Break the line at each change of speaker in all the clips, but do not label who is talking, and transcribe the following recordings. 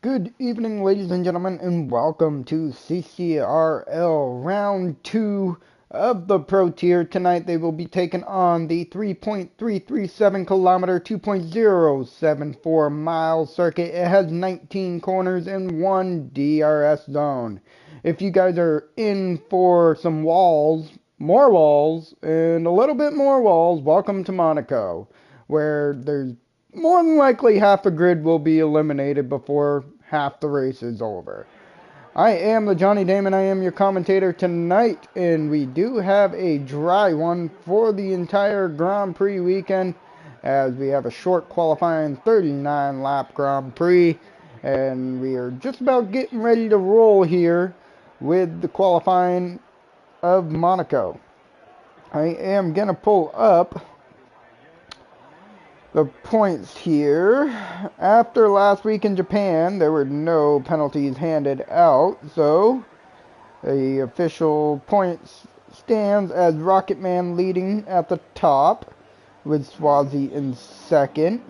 Good evening, ladies and gentlemen, and welcome to CCRL Round 2 of the Pro Tier. Tonight they will be taking on the 3.337 kilometer, 2.074 mile circuit. It has 19 corners and one DRS zone. If you guys are in for some walls, more walls, and a little bit more walls, welcome to Monaco, where there's more than likely half the grid will be eliminated before half the race is over. I am the Johnny Damon, I am your commentator tonight, and we do have a dry one for the entire Grand Prix weekend, as we have a short qualifying 39 lap Grand Prix, and we are just about getting ready to roll here with the qualifying of Monaco. I am going to pull up the points here. After last week in Japan, there were no penalties handed out, so the official points stands as Rocketman leading at the top, with Swazi in second.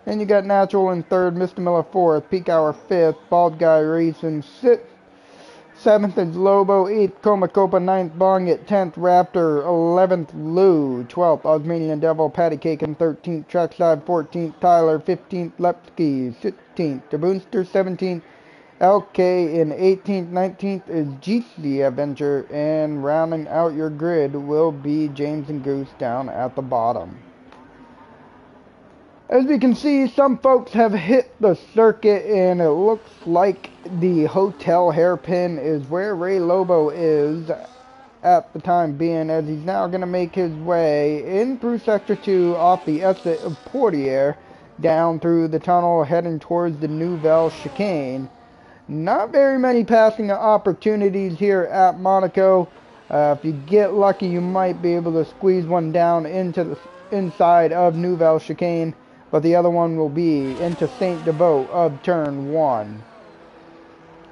And you got Natural in third, Mr. Miller fourth, Peak Hour fifth, Bald Guy Racing sixth. 7th is Lobo, 8th Coma Copa, 9th Bong at 10th Raptor, 11th Lou, 12th Osmanian Devil, Patty Cake in 13th Trackside, 14th Tyler, 15th Lepsky, 16th Taboonster, 17th LK in 18th, 19th is GC Adventure, and rounding out your grid will be James and Goose down at the bottom. As we can see, some folks have hit the circuit, and it looks like the hotel hairpin is where Ray Lobo is at the time being, as he's now going to make his way in through Sector 2 off the exit of Portier, down through the tunnel heading towards the Nouvelle Chicane. Not very many passing opportunities here at Monaco. If you get lucky, you might be able to squeeze one down into the inside of Nouvelle Chicane, but the other one will be into Saint Devote of turn 1.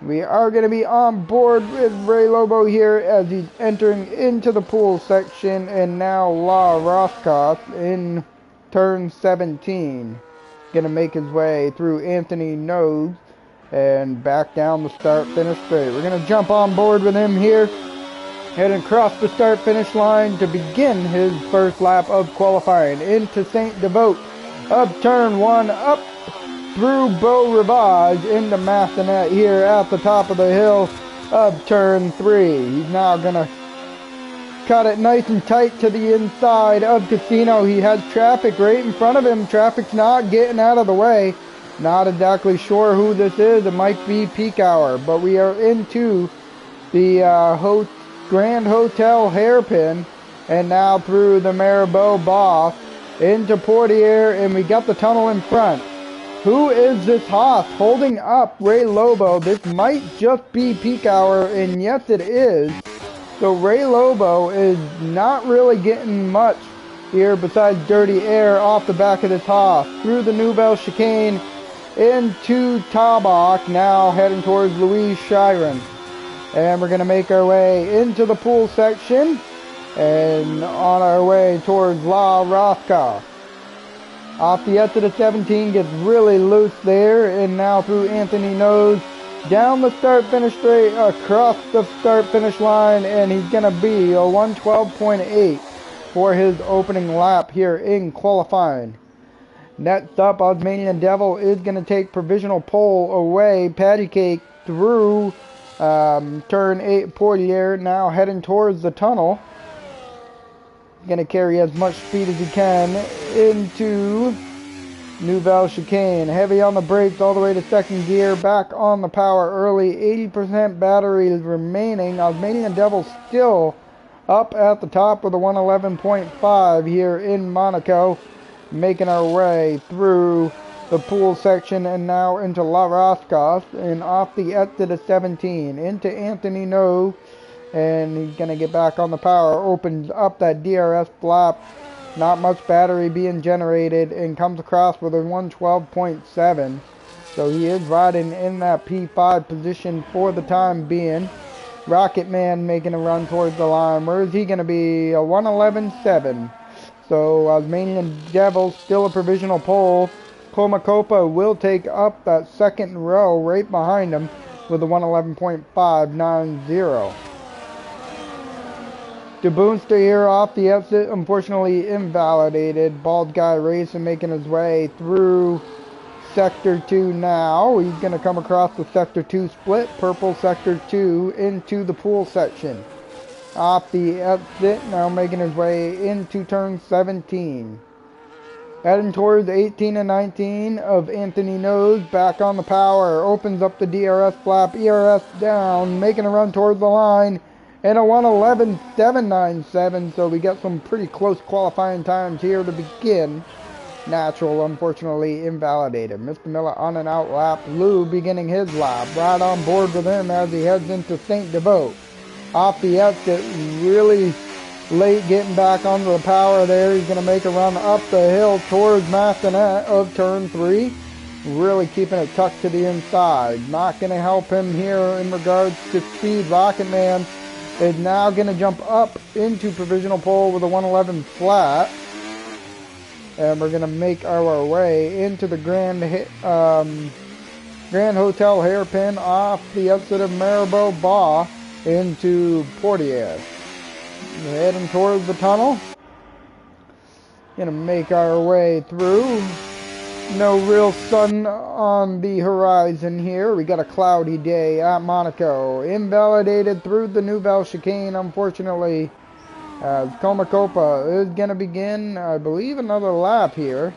We are going to be on board with Ray Lobo here as he's entering into the pool section, and now La Roscoff in turn 17. Going to make his way through Anthony Nose and back down the start-finish straight. We're going to jump on board with him here, heading across the start-finish line to begin his first lap of qualifying into Saint Devote of turn 1, up through Beau Rivage into Massenet here at the top of the hill of turn 3. He's now going to cut it nice and tight to the inside of Casino. He has traffic right in front of him. Traffic's not getting out of the way. Not exactly sure who this is. It might be Peak Hour, but we are into the Grand Hotel hairpin, and now through the Mirabeau Boss into Portier, and we got the tunnel in front. Who is this Haas holding up Ray Lobo? This might just be Peak Hour, and yes it is. So Ray Lobo is not really getting much here besides dirty air off the back of this Haas. Through the Nouvelle Chicane into Tabak, now heading towards Louise Chiron. And we're going to make our way into the pool section and on our way towards La Rosca. Off the exit of 17, gets really loose there, and now through Anthony Nose, down the start-finish straight, across the start-finish line, and he's going to be a 112.8 for his opening lap here in qualifying. Next up, Osmanian Devil is going to take provisional pole away. Patty Cake through turn 8 Portier, now heading towards the tunnel. Going to carry as much speed as he can into Nouvelle Chicane. Heavy on the brakes all the way to second gear. Back on the power early. 80% battery remaining. Osmanian Devil still up at the top with a 111.5 here in Monaco. Making our way through the pool section and now into La Roscos and off the exit of 17 into Anthony No. And he's going to get back on the power, opens up that DRS flap, not much battery being generated, and comes across with a 112.7. So he is riding in that P5 position for the time being. Rocket Man making a run towards the line. Where is he going to be? A 111.7. So Osmanian Devil still a provisional pole. Komakopa will take up that second row right behind him with a 111.590. DeBoonster here off the exit, unfortunately invalidated. Bald Guy Racing making his way through Sector 2 now. He's going to come across the Sector 2 split, purple Sector 2 into the pool section. Off the exit, now making his way into turn 17. Heading towards 18 and 19 of Anthony Nose, back on the power, opens up the DRS flap, ERS down, making a run towards the line, and a 111.797, so we got some pretty close qualifying times here to begin. Natural, unfortunately, invalidated. Mr. Miller on an out lap. Lou beginning his lap. Right on board with him as he heads into St. Devote. Off the exit, really late getting back onto the power there. He's going to make a run up the hill towards Mastonette of turn 3. Really keeping it tucked to the inside. Not going to help him here in regards to speed. Rocket Man is now going to jump up into provisional pole with a 111 flat. And we're going to make our way into the Grand Hotel hairpin off the exit of Marabou Ba into Portier. Heading towards the tunnel. Going to make our way through. No real sun on the horizon here. We got a cloudy day at Monaco. Invalidated through the Nouvelle Chicane, unfortunately. Komakopa is going to begin, I believe, another lap here.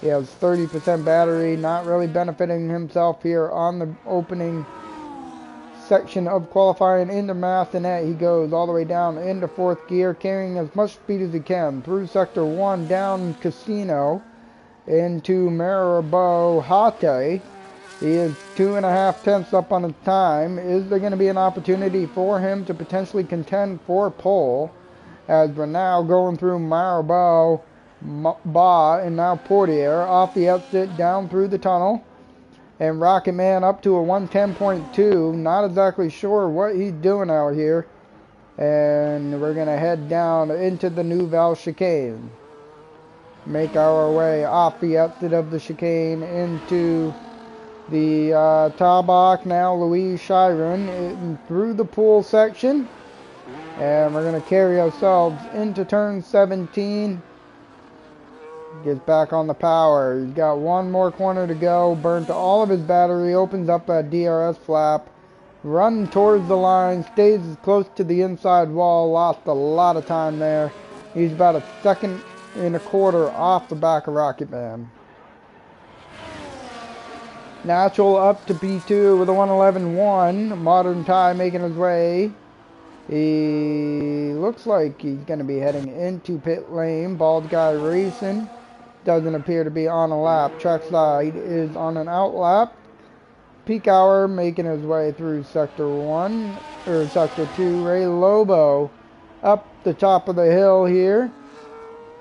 He has 30% battery, not really benefiting himself here on the opening section of qualifying into Mastonette. He goes all the way down into 4th gear, carrying as much speed as he can through Sector 1, down Casino, into Marabou Hate. He is 2.5 tenths up on his time. Is there going to be an opportunity for him to potentially contend for pole? As we're now going through Marabou Ba and now Portier off the exit down through the tunnel. And Rocket Man up to a 110.2. Not exactly sure what he's doing out here. And we're going to head down into the Nouvelle Chicane. Make our way off the exit of the chicane into the Tabak, now Louise Chiron, through the pool section. And we're going to carry ourselves into turn 17. Gets back on the power. He's got one more corner to go. Burned to all of his battery. Opens up that DRS flap. Run towards the line. Stays close to the inside wall. Lost a lot of time there. He's about 1.25 seconds off the back of Rocket Man. Natural up to P2 with a 111.1. Modern Tie making his way. He looks like he's going to be heading into pit lane. Bald Guy Racing doesn't appear to be on a lap. Trackside is on an out lap. Peak Hour making his way through Sector 1, or Sector 2. Ray Lobo up the top of the hill here.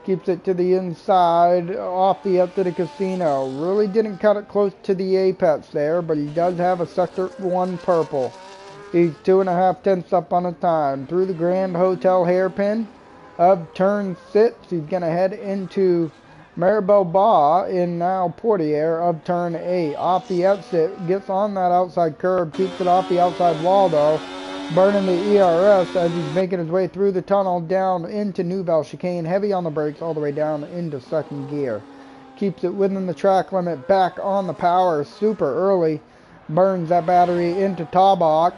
Keeps it to the inside, off the up to the Casino. Really didn't cut it close to the apex there, but he does have a Sector 1 purple. He's 2.5 tenths up on a time. Through the Grand Hotel hairpin of turn 6. He's going to head into Marabou Ba in now Portier of turn 8. Off the exit. Gets on that outside curb. Keeps it off the outside wall though. Burning the ERS as he's making his way through the tunnel down into Nouvelle Chicane. Heavy on the brakes all the way down into 2nd gear. Keeps it within the track limit. Back on the power super early. Burns that battery into Tabak.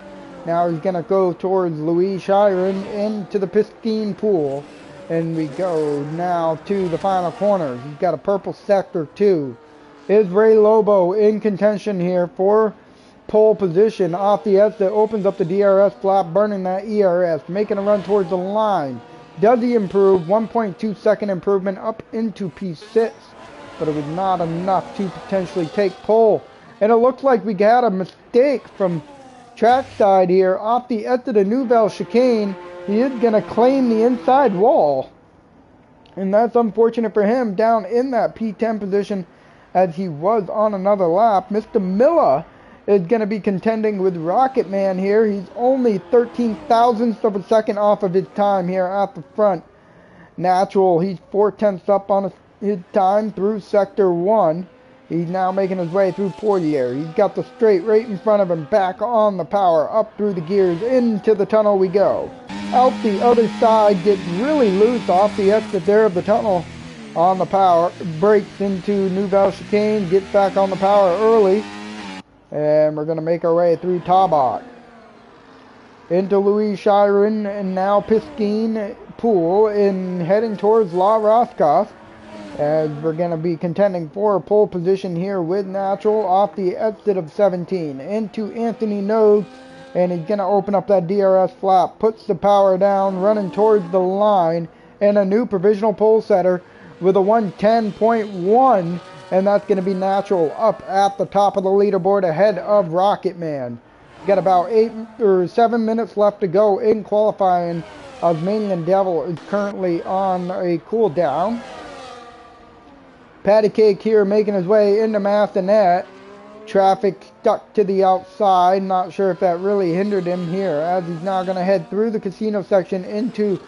Now he's going to go towards Louise Chiron into the Piscine Pool. And we go now to the final corners. He's got a purple Sector 2. Is Ray Lobo in contention here for pole position? Off the exit, opens up the DRS flap, burning that ERS, making a run towards the line. Does he improve? 1.2 second improvement up into P6. But it was not enough to potentially take pole. And it looks like we got a mistake from trackside here off the exit of Nouvelle Chicane. He is going to claim the inside wall, and that's unfortunate for him down in that P10 position as he was on another lap. Mr. Miller is going to be contending with Rocket Man here. He's only 13 thousandths of a second off of his time here at the front. Natural, he's 4 tenths up on his time through Sector 1. He's now making his way through Portier. He's got the straight right in front of him, back on the power, up through the gears, into the tunnel we go. Out the other side, gets really loose off the exit there of the tunnel on the power, breaks into Nouvelle Chicane, gets back on the power early, and we're going to make our way through Tabak. Into Louis Chiron, and now Piscine Pool, and heading towards La Roscoff. As we're going to be contending for a pole position here with Natural off the exit of 17 into Anthony Nose, and he's going to open up that DRS flap, puts the power down, running towards the line, and a new provisional pole setter with a 110.1, and that's going to be Natural up at the top of the leaderboard ahead of Rocket Man. Got about 8 or 7 minutes left to go in qualifying. Osmanian Devil is currently on a cool down. Patty Cake here making his way into Mastinet. Traffic stuck to the outside. Not sure if that really hindered him here, as he's now going to head through the casino section into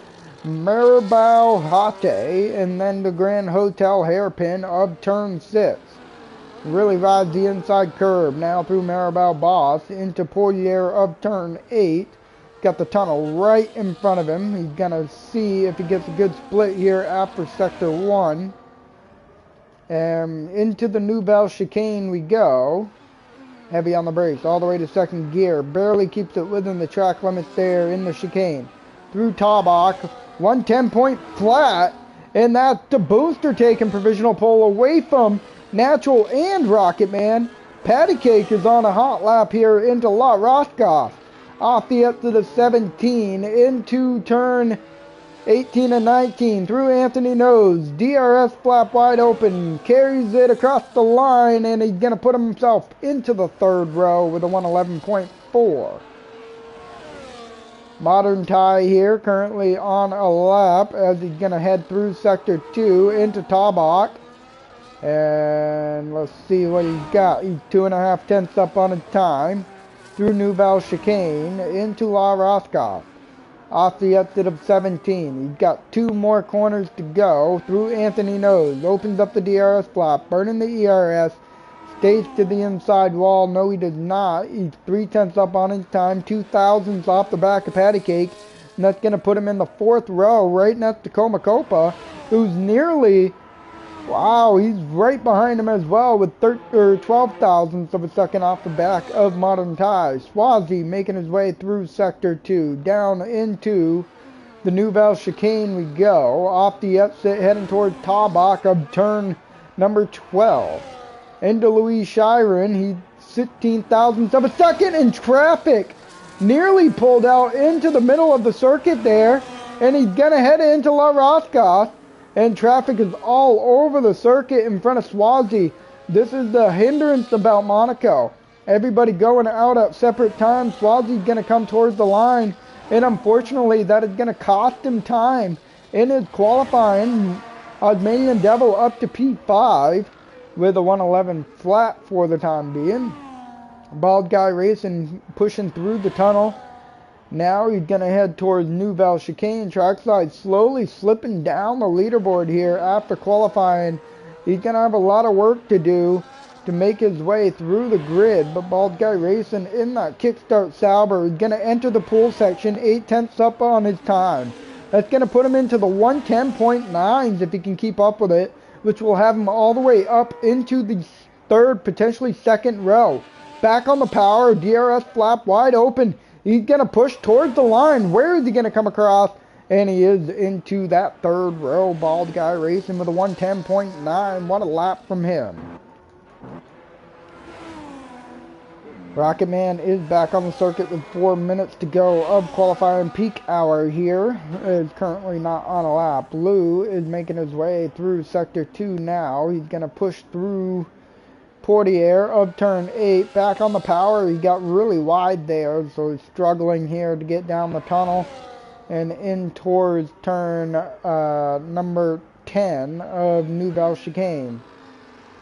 Maribau Hate and then the Grand Hotel hairpin of turn 6. Really rides the inside curb now through Maribau Boss into Portier of turn 8. Got the tunnel right in front of him. He's going to see if he gets a good split here after sector 1. Into the Nouvelle Chicane we go. Heavy on the brakes all the way to second gear. Barely keeps it within the track limits there in the chicane. Through Tabak. 110 point flat. And that's the booster taking provisional pole away from Natural and Rocket Man. Patty Cake is on a hot lap here into La Roscoff. Off the exit of 17 into turn 18 and 19 through Anthony Nose. DRS flap wide open. Carries it across the line, and he's going to put himself into the third row with a 111.4. Modern Tie here currently on a lap as he's going to head through sector 2 into Tabak. And let's see what he's got. He's 2.5 tenths up on his time through Nouvelle Chicane into La Roscoff. Off the exit of 17. He's got 2 more corners to go through Anthony Nose. Opens up the DRS flap, burning the ERS. Stays to the inside wall. No, he does not. He's 3 tenths up on his time. 2 thousandths off the back of Patty Cake. And that's going to put him in the 4th row right next to Comacopa, who's nearly... Wow, he's right behind him as well with 12 thousandths of a second off the back of Modern Tie. Swazi making his way through sector 2, down into the Nouvelle Chicane we go. Off the exit, heading towards Tabak of turn number 12. Into Louis Chiron, he's 16 thousandths of a second in traffic. Nearly pulled out into the middle of the circuit there, and he's going to head into La Roscoff. And traffic is all over the circuit in front of Swazi. This is the hindrance about Monaco. Everybody going out at separate times. Swazi's going to come towards the line. And unfortunately, that is going to cost him time in his qualifying. Osmanian Devil up to P5 with a 111 flat for the time being. Bald Guy Racing pushing through the tunnel. Now he's going to head towards Nouvelle Chicane. Trackside slowly slipping down the leaderboard here after qualifying. He's going to have a lot of work to do to make his way through the grid. But Bald Guy Racing in that kickstart Sauber is going to enter the pool section 8 tenths up on his time. That's going to put him into the 110.9s if he can keep up with it, which will have him all the way up into the 3rd, potentially 2nd row. Back on the power, DRS flap wide open. He's going to push towards the line. Where is he going to come across? And he is into that 3rd row. Bald Guy Racing with a 110.9. What a lap from him. Rocket Man is back on the circuit with 4 minutes to go of qualifying peak hour here. Is currently not on a lap. Blue is making his way through sector 2 now. He's going to push through Portier of turn 8, back on the power. He got really wide there, so he's struggling here to get down the tunnel and in towards turn number 10 of Nouvelle Chicane.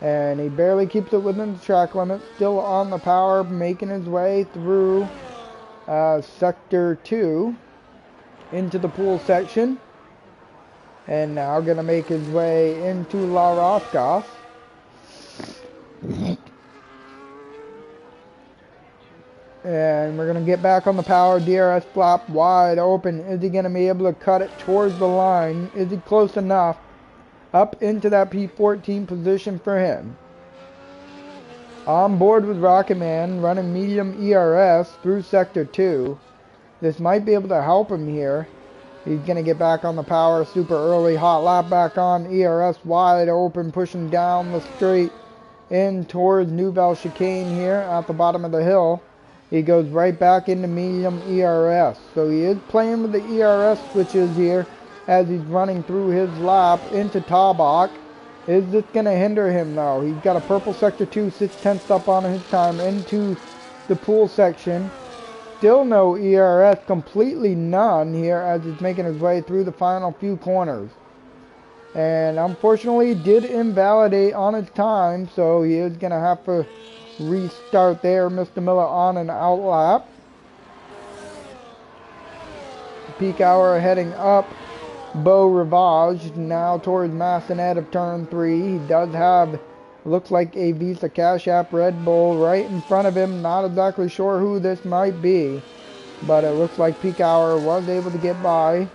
And he barely keeps it within the track limit, still on the power, making his way through sector 2 into the pool section. And now going to make his way into La Roscoff. And we're going to get back on the power. DRS flap wide open. Is he going to be able to cut it towards the line? Is he close enough? Up into that P14 position for him. On board with Rocket Man, running medium ERS through Sector 2. This might be able to help him here. He's going to get back on the power super early. Hot lap back on. ERS wide open, pushing down the straight in towards Nouvelle Chicane here at the bottom of the hill. He goes right back into medium ERS. So he is playing with the ERS switches here as he's running through his lap into Tabak. Is this going to hinder him though? He's got a purple Sector 2, 6/10 up on his time into the pool section. Still no ERS, completely none here as he's making his way through the final few corners. And unfortunately did invalidate on his time, so he is going to have to restart there. Mr. Miller on an out lap. Peak hour heading up Beau Rivage now towards Massenet of turn 3. He does have, looks like a Visa Cash App Red Bull right in front of him. Not exactly sure who this might be, but it looks like Peak Hour was able to get by.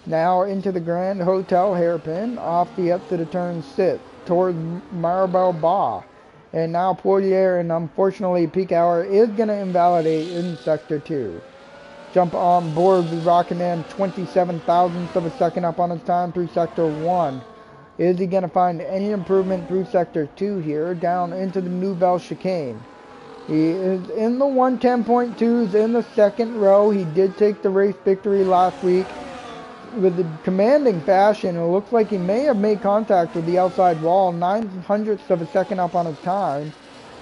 Now into the Grand Hotel hairpin off the exit of turn 6 towards Maribel Ba. And now Poirier, and unfortunately Peak Hour is going to invalidate in Sector 2. Jump on board with Rocket Man, 27 thousandths of a second up on his time through Sector 1. Is he going to find any improvement through Sector 2 here, down into the Nouvelle Chicane? He is in the 110.2s in the second row. He did take the race victory last week with a commanding fashion. It looks like he may have made contact with the outside wall, 900ths of a second up on his time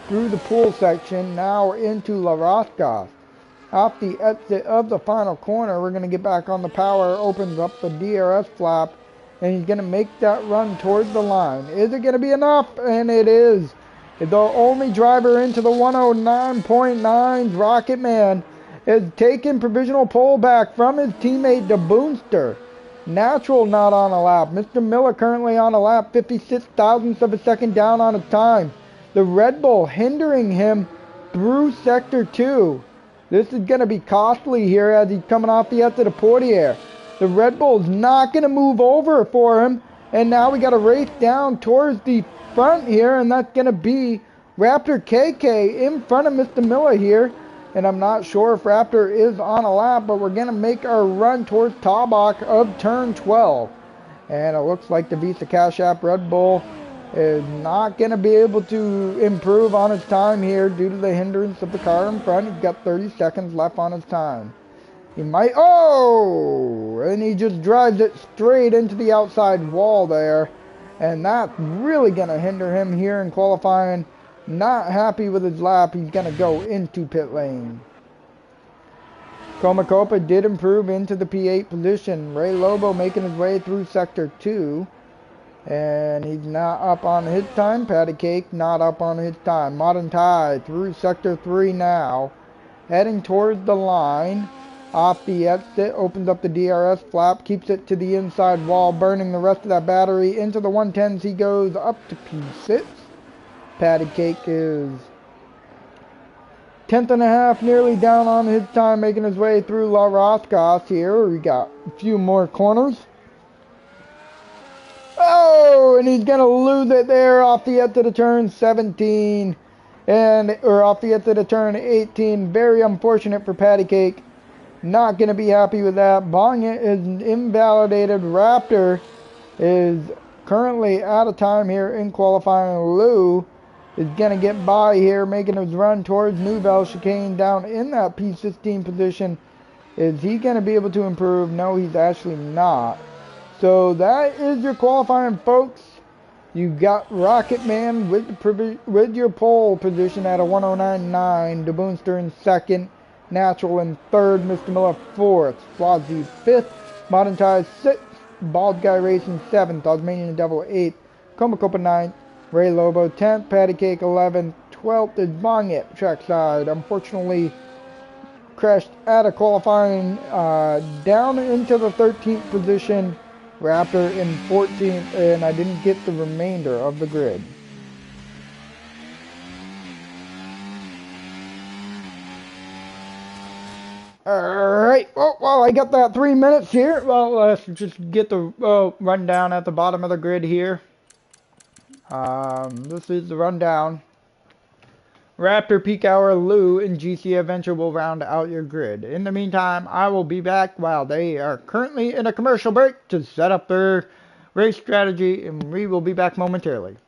through the pool section, now into La Roscas. Off the exit of the final corner, we're going to get back on the power, opens up the DRS flap, and he's going to make that run towards the line. Is it going to be enough? And it is. The only driver into the 109.9's Rocket Man is taking provisional pole back from his teammate, the Boonster. Natural not on a lap. Mr. Miller currently on a lap, 56 thousandths of a second down on his time. The Red Bull hindering him through Sector 2. This is going to be costly here as he's coming off the exit of Portier. The Red Bull's not going to move over for him. And now we got to race down towards the front here. And that's going to be Raptor KK in front of Mr. Miller here. And I'm not sure if Raptor is on a lap, but we're going to make our run towards Tabak of turn 12. And it looks like the Visa Cash App Red Bull is not going to be able to improve on his time here due to the hindrance of the car in front. He's got 30 seconds left on his time. He might, oh, and he just drives it straight into the outside wall there. And that's really going to hinder him here in qualifying. Not happy with his lap. He's going to go into pit lane. Comacopa did improve into the P8 position. Ray Lobo making his way through Sector 2. And he's not up on his time. Patty Cake not up on his time. Modern Tide through Sector 3 now. Heading towards the line. Off the exit. Opens up the DRS flap. Keeps it to the inside wall. Burning the rest of that battery. Into the 110s he goes up to P6. Patty Cake is 10th and a half, nearly down on his time, making his way through La Roscas here. We got a few more corners. Oh, and he's going to lose it there off the exit of turn 17. Or off the exit of turn 18. Very unfortunate for Patty Cake. Not going to be happy with that. Bongit is invalidated. Raptor is currently out of time here in qualifying. Lou is going to get by here, making his run towards Nouvelle Chicane down in that P16 position. Is he going to be able to improve? No, he's actually not. So that is your qualifying, folks. You got Rocket Man with your pole position at a 109.9. De Boonster in second. Natural in third. Mr. Miller fourth. Swazi fifth. Modern Tide sixth. Bald Guy Racing seventh. Tasmanian Devil eighth. Comacopa ninth. Ray Lobo 10th, Patty Cake 11th, 12th is Bongit trackside. Unfortunately, crashed out of qualifying down into the 13th position. Raptor in 14th, and I didn't get the remainder of the grid. Alright, well, I got that 3 minutes here. Well, let's just get the rundown at the bottom of the grid here. This is the rundown. Raptor, Peak Hour, Lou, and GC Adventure will round out your grid. In the meantime, I will be back while they are currently in a commercial break to set up their race strategy, and we will be back momentarily.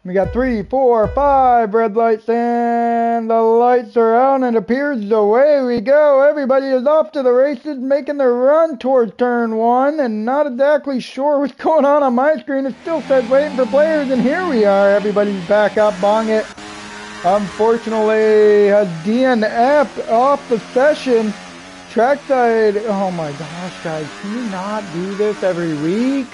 We got 3, 4, 5 red lights, and the lights are out, and it appears away we go. Everybody is off to the races, making their run towards turn 1, and not exactly sure what's going on my screen. It still says waiting for players, and here we are. Everybody's back up, bong it. Unfortunately, has DNF off the session. Trackside, oh my gosh, guys, can you not do this every week?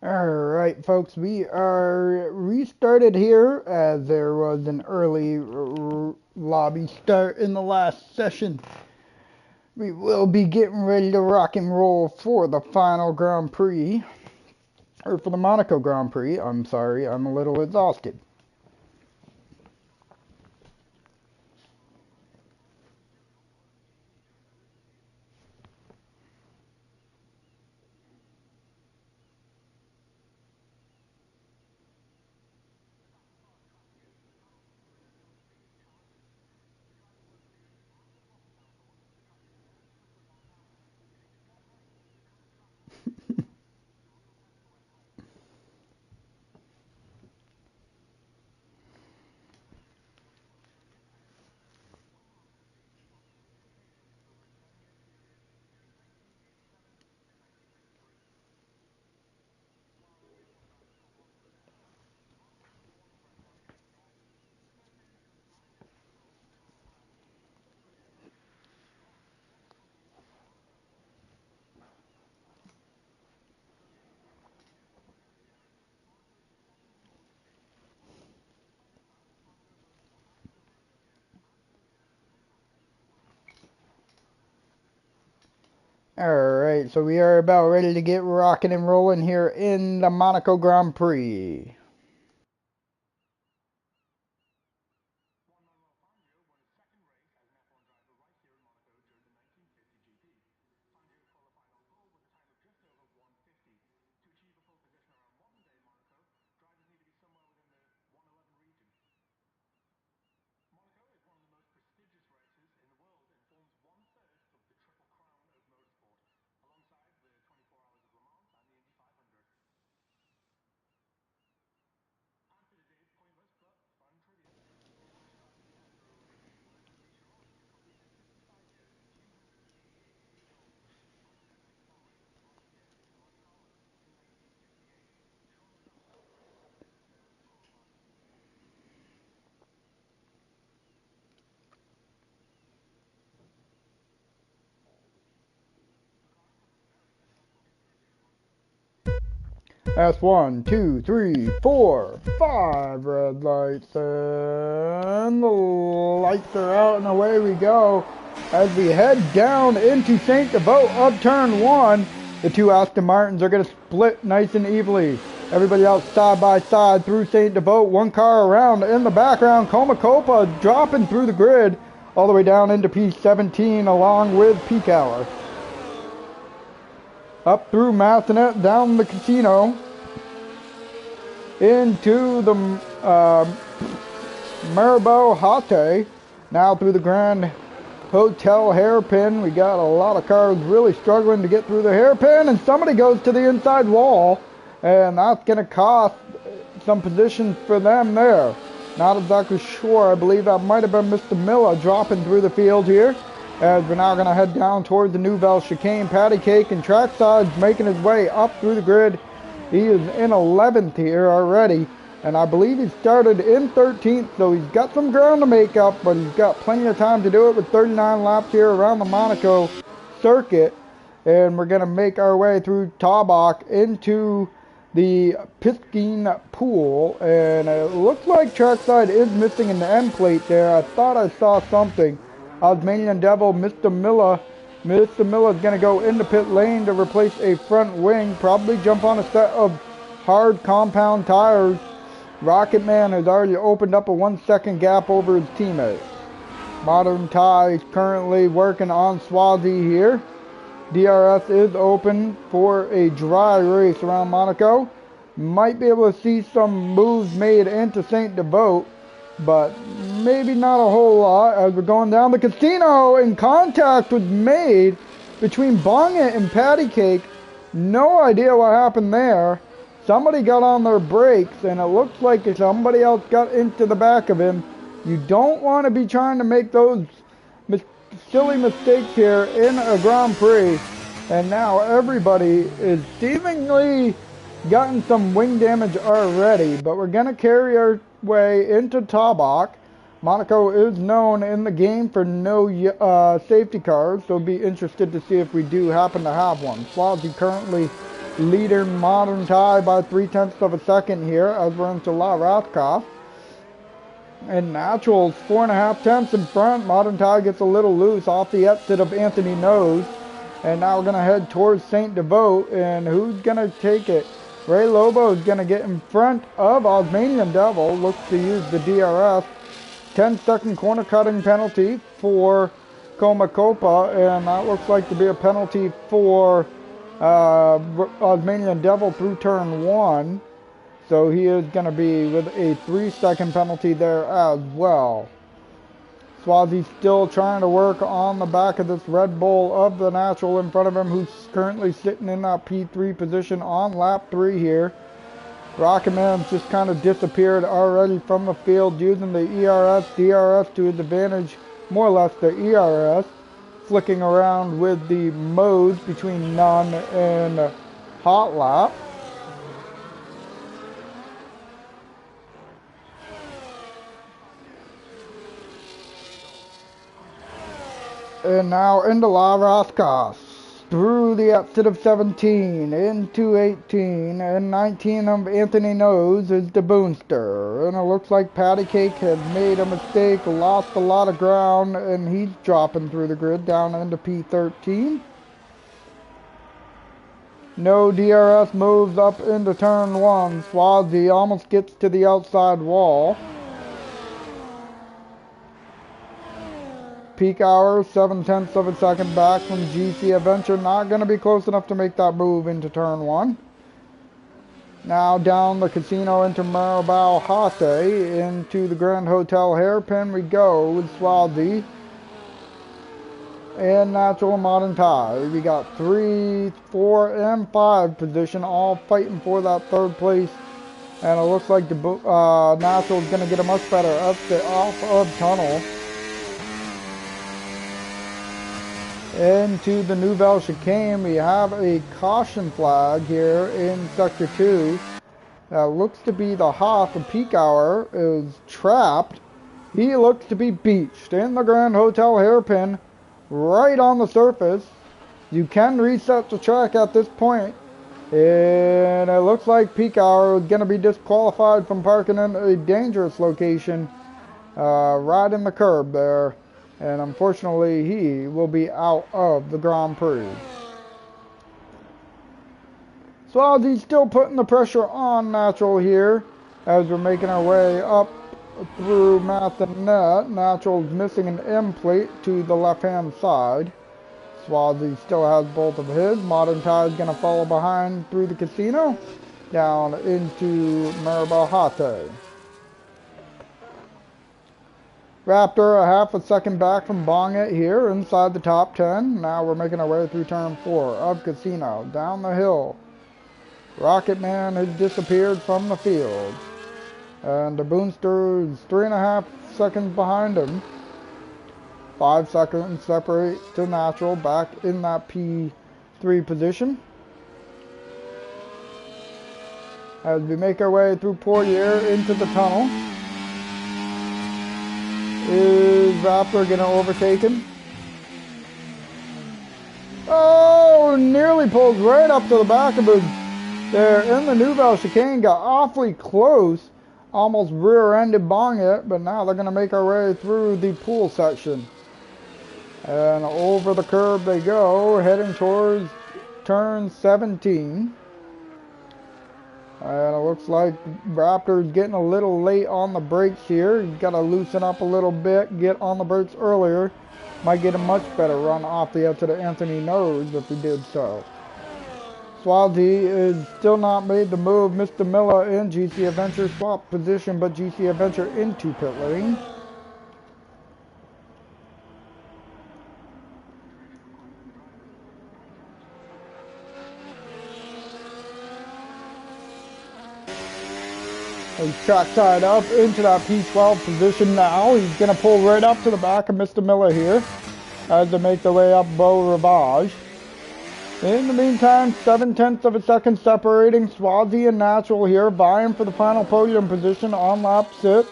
Alright, folks, we are restarted here as there was an early lobby start in the last session. We will be getting ready to rock and roll for the final Grand Prix, or for the Monaco Grand Prix. I'm sorry, I'm a little exhausted. Alright, so we are about ready to get rocking and rolling here in the Monaco Grand Prix. That's 1, 2, 3, 4, 5 red lights, and the lights are out and away we go as we head down into St. Devote up turn 1. The two Aston Martins are going to split nice and evenly. Everybody else side by side through St. Devote. One car around in the background. Comacopa dropping through the grid all the way down into P17 along with Peak Hour. Up through Massanet, down the casino, into the Marabou Hate, now through the Grand Hotel hairpin. We got a lot of cars really struggling to get through the hairpin, and somebody goes to the inside wall, and that's going to cost some positions for them there. Not exactly sure. I believe that might have been Mr. Miller dropping through the field here. As we're now going to head down towards the Nouvelle Chicane. Patty Cake and Trackside's making his way up through the grid. He is in 11th here already, and I believe he started in 13th, so he's got some ground to make up, but he's got plenty of time to do it with 39 laps here around the Monaco circuit. And we're going to make our way through Taubach into the Piscine Pool, and it looks like Trackside is missing an end plate there. I thought I saw something. Osmanian Devil, Mr. Miller. Mr. Miller's going to go into pit lane to replace a front wing. Probably jump on a set of hard compound tires. Rocket Man has already opened up a 1 second gap over his teammate. Modern Tie is currently working on Swazi here. DRS is open for a dry race around Monaco. Might be able to see some moves made into St. Devote, but maybe not a whole lot as we're going down the casino, and contact was made between Bongit and Patty Cake. No idea what happened there. Somebody got on their brakes, and it looks like somebody else got into the back of him. You don't want to be trying to make those silly mistakes here in a Grand Prix. And now everybody is seemingly gotten some wing damage already, but we're going to carry our way into Taubach. Monaco is known in the game for no safety cars, so be interested to see if we do happen to have one. Swazi currently leader Modern Tie by 0.3 of a second here as we're into La Rathkoff. And Natural's 4.5 tenths in front. Modern Tie gets a little loose off the exit of Anthony Nose. And now we're going to head towards St. Devote, and who's going to take it? Ray Lobo is going to get in front of Osmanian Devil. Looks to use the DRS. 10-second corner cutting penalty for Comacopa, and that looks like to be a penalty for Osmanian Devil through turn 1. So he is going to be with a 3-second penalty there as well. Swazi's still trying to work on the back of this Red Bull of the Natural in front of him, who's currently sitting in that P3 position on lap 3 here. Rocket Man's just kind of disappeared already from the field, using the ERS, DRS to his advantage, more or less the ERS, flicking around with the modes between none and hot lap. And now into La Rascas, through the exit of 17, into 18, and 19 of Anthony Knows is the Boonster. And it looks like Patty Cake has made a mistake, lost a lot of ground, and he's dropping through the grid down into P13. No DRS moves up into turn 1. Swazi almost gets to the outside wall. Peak hour, 7/10 of a second back from GC Adventure. Not going to be close enough to make that move into turn 1. Now down the casino into Marabao Hase, into the Grand Hotel Hairpin we go with Swazi and Natural Modern Tie. We got 3, 4, and 5 position, all fighting for that third place. And it looks like the Natural is going to get a much better exit off of tunnel. Into the Nouvelle Chicane, we have a caution flag here in Sector 2. That looks to be the Hoff. The peak hour is trapped. He looks to be beached in the Grand Hotel Hairpin, right on the surface. You can reset the track at this point. And it looks like peak hour is going to be disqualified from parking in a dangerous location, right in the curb there. And unfortunately, he will be out of the Grand Prix. Swazi's still putting the pressure on Natural here as we're making our way up through Mathanet. Natural's missing an M plate to the left-hand side. Swazi still has both of his. Modern Tie is going to follow behind through the casino down into Marabao Hase. Raptor a half a second back from Bongit here inside the top 10. Now we're making our way through turn 4 of Casino. Down the hill, Rocket Man has disappeared from the field. And the Boonster is 3.5 seconds behind him. 5 seconds separate to Natural back in that P3 position. As we make our way through Poirier into the tunnel. Is Raptor going to overtake him? Oh, nearly pulled right up to the back of him. There in the Nouvelle Chicane, got awfully close. Almost rear-ended Bongit, but now they're going to make our way through the pool section. And over the curb they go, heading towards turn 17. And it looks like Raptor's getting a little late on the brakes here. He's got to loosen up a little bit, get on the brakes earlier. Might get a much better run off the exit of Anthony Knows if he did so. Swazi is still not made the move. Mr. Miller and GC Adventure swap position, but GC Adventure into pit lane. He's trackside up into that P12 position now. He's going to pull right up to the back of Mr. Miller here as they make their way up Beau Rivage. In the meantime, 7/10 of a second separating Swazi and Natural here, vying for the final podium position on lap 6.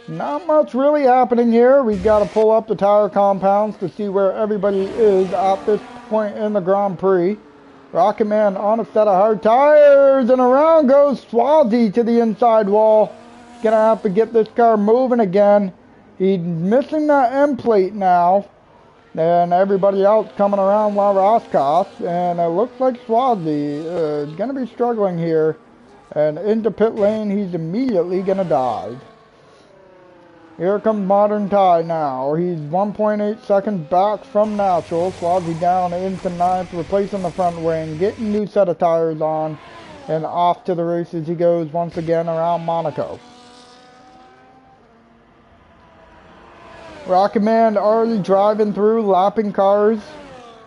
Not much really happening here. We've got to pull up the tire compounds to see where everybody is at this point in the Grand Prix. Rocket Man on a set of hard tires, and around goes Swazi to the inside wall. Gonna have to get this car moving again. He's missing that M plate now. And everybody else coming around La Rascas. And it looks like Swazi is gonna be struggling here. And into pit lane, he's immediately gonna dive. Here comes Modern Tie now. He's 1.8 seconds back from Natural. Swazi down into 9th, replacing the front wing, getting new set of tires on, and off to the races he goes once again around Monaco. Rocket Man already driving through, lapping cars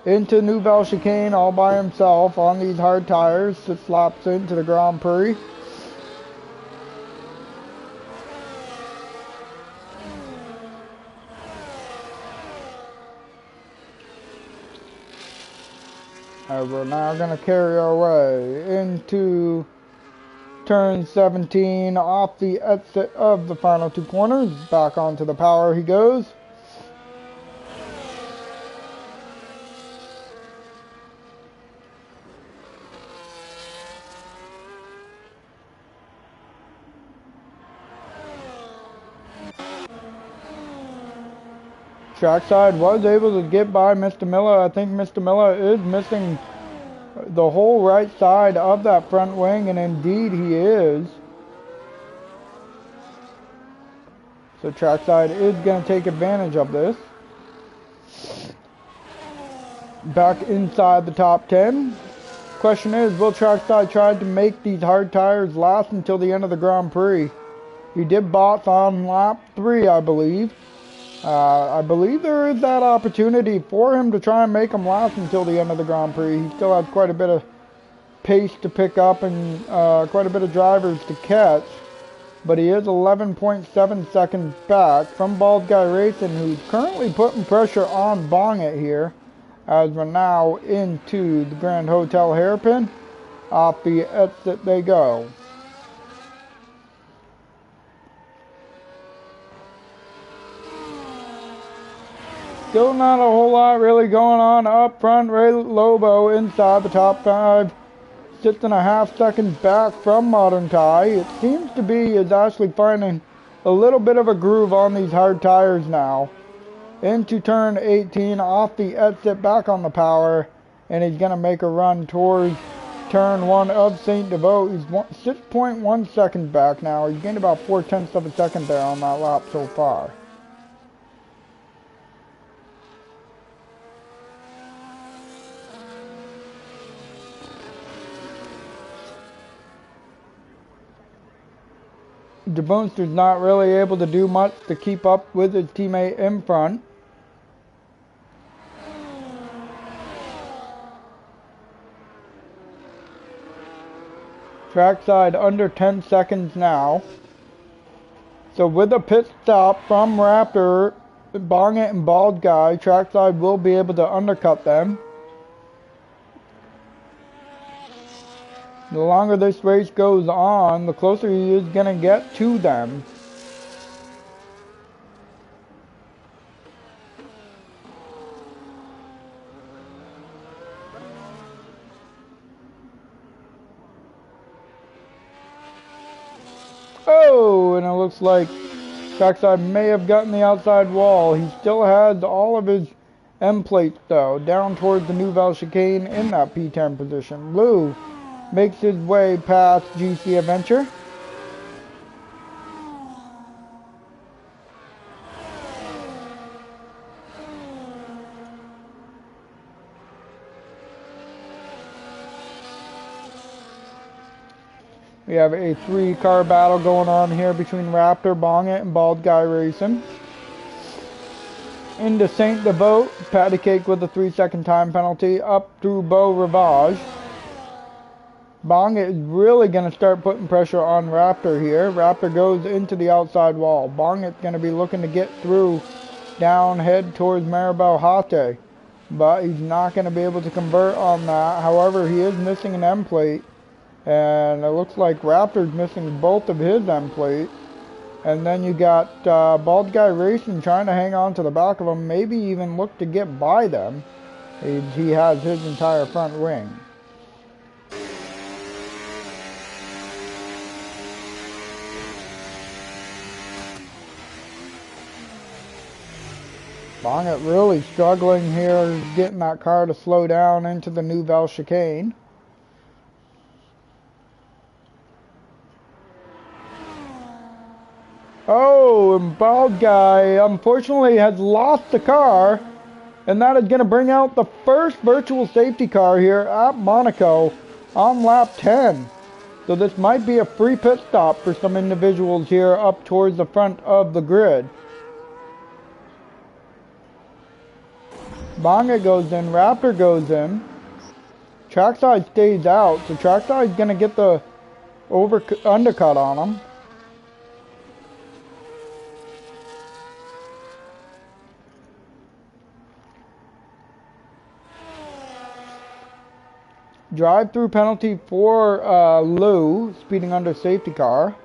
into Nouvelle Chicane all by himself on these hard tires. 6 laps into the Grand Prix. We're now going to carry our way into turn 17 off the exit of the final 2 corners. Back onto the power he goes. Trackside was able to get by Mr. Miller. I think Mr. Miller is missing the whole right side of that front wing, and indeed he is. So Trackside is going to take advantage of this. Back inside the top 10. Question is, will Trackside try to make these hard tires last until the end of the Grand Prix? He did box on lap 3, I believe. I believe there is that opportunity for him to try and make them last until the end of the Grand Prix. He still has quite a bit of pace to pick up and quite a bit of drivers to catch. But he is 11.7 seconds back from Bald Guy Racing, who's currently putting pressure on Bonget here. As we're now into the Grand Hotel hairpin. Off the exit they go. Still not a whole lot really going on up front. Ray Lobo inside the top 5. 6.5 seconds back from Modern Tie. It seems to be is actually finding a little bit of a groove on these hard tires now. Into turn 18 off the exit back on the power. And he's going to make a run towards turn 1 of St. Devote. He's 6.1 seconds back now. He's gained about 0.4 of a second there on that lap so far. DeBoonster's not really able to do much to keep up with his teammate in front. Trackside under 10 seconds now. So with a pit stop from Raptor, Bonget and Bald Guy, Trackside will be able to undercut them. The longer this race goes on, the closer he is going to get to them. Oh, and it looks like Trackside may have gotten the outside wall. He still has all of his M plates though, down towards the Nouvelle Chicane in that P10 position. Lou makes his way past GC Adventure. We have a 3-car battle going on here between Raptor, Bonget, and Bald Guy Racing. Into St. Devote, Patty Cake with a 3-second time penalty, up through Beau Rivage. Bonget is really going to start putting pressure on Raptor here. Raptor goes into the outside wall. Bonget's going to be looking to get through down, head towards Maribel Hate. But he's not going to be able to convert on that. However, he is missing an M plate. And it looks like Raptor's missing both of his M plates. And then you got Bald Guy Racing trying to hang on to the back of him. Maybe even look to get by them. He has his entire front wing. Bonget really struggling here, getting that car to slow down into the Nouvelle Chicane. Oh, and Bald Guy unfortunately has lost the car, and that is going to bring out the first virtual safety car here at Monaco on lap 10. So this might be a free pit stop for some individuals here up towards the front of the grid. Bonga goes in, Raptor goes in. Trackside stays out, so Trackside's gonna get the undercut on him. Drive-through penalty for Lou, speeding under safety car.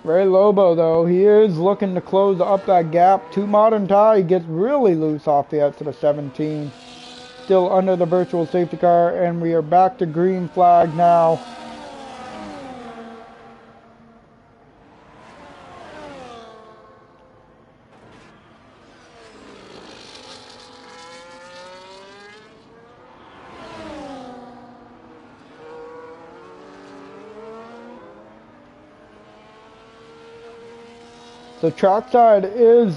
Ray Lobo, though, he is looking to close up that gap to Modern Tie. He gets really loose off the exit of 17. Still under the virtual safety car, and we are back to green flag now. So Trackside is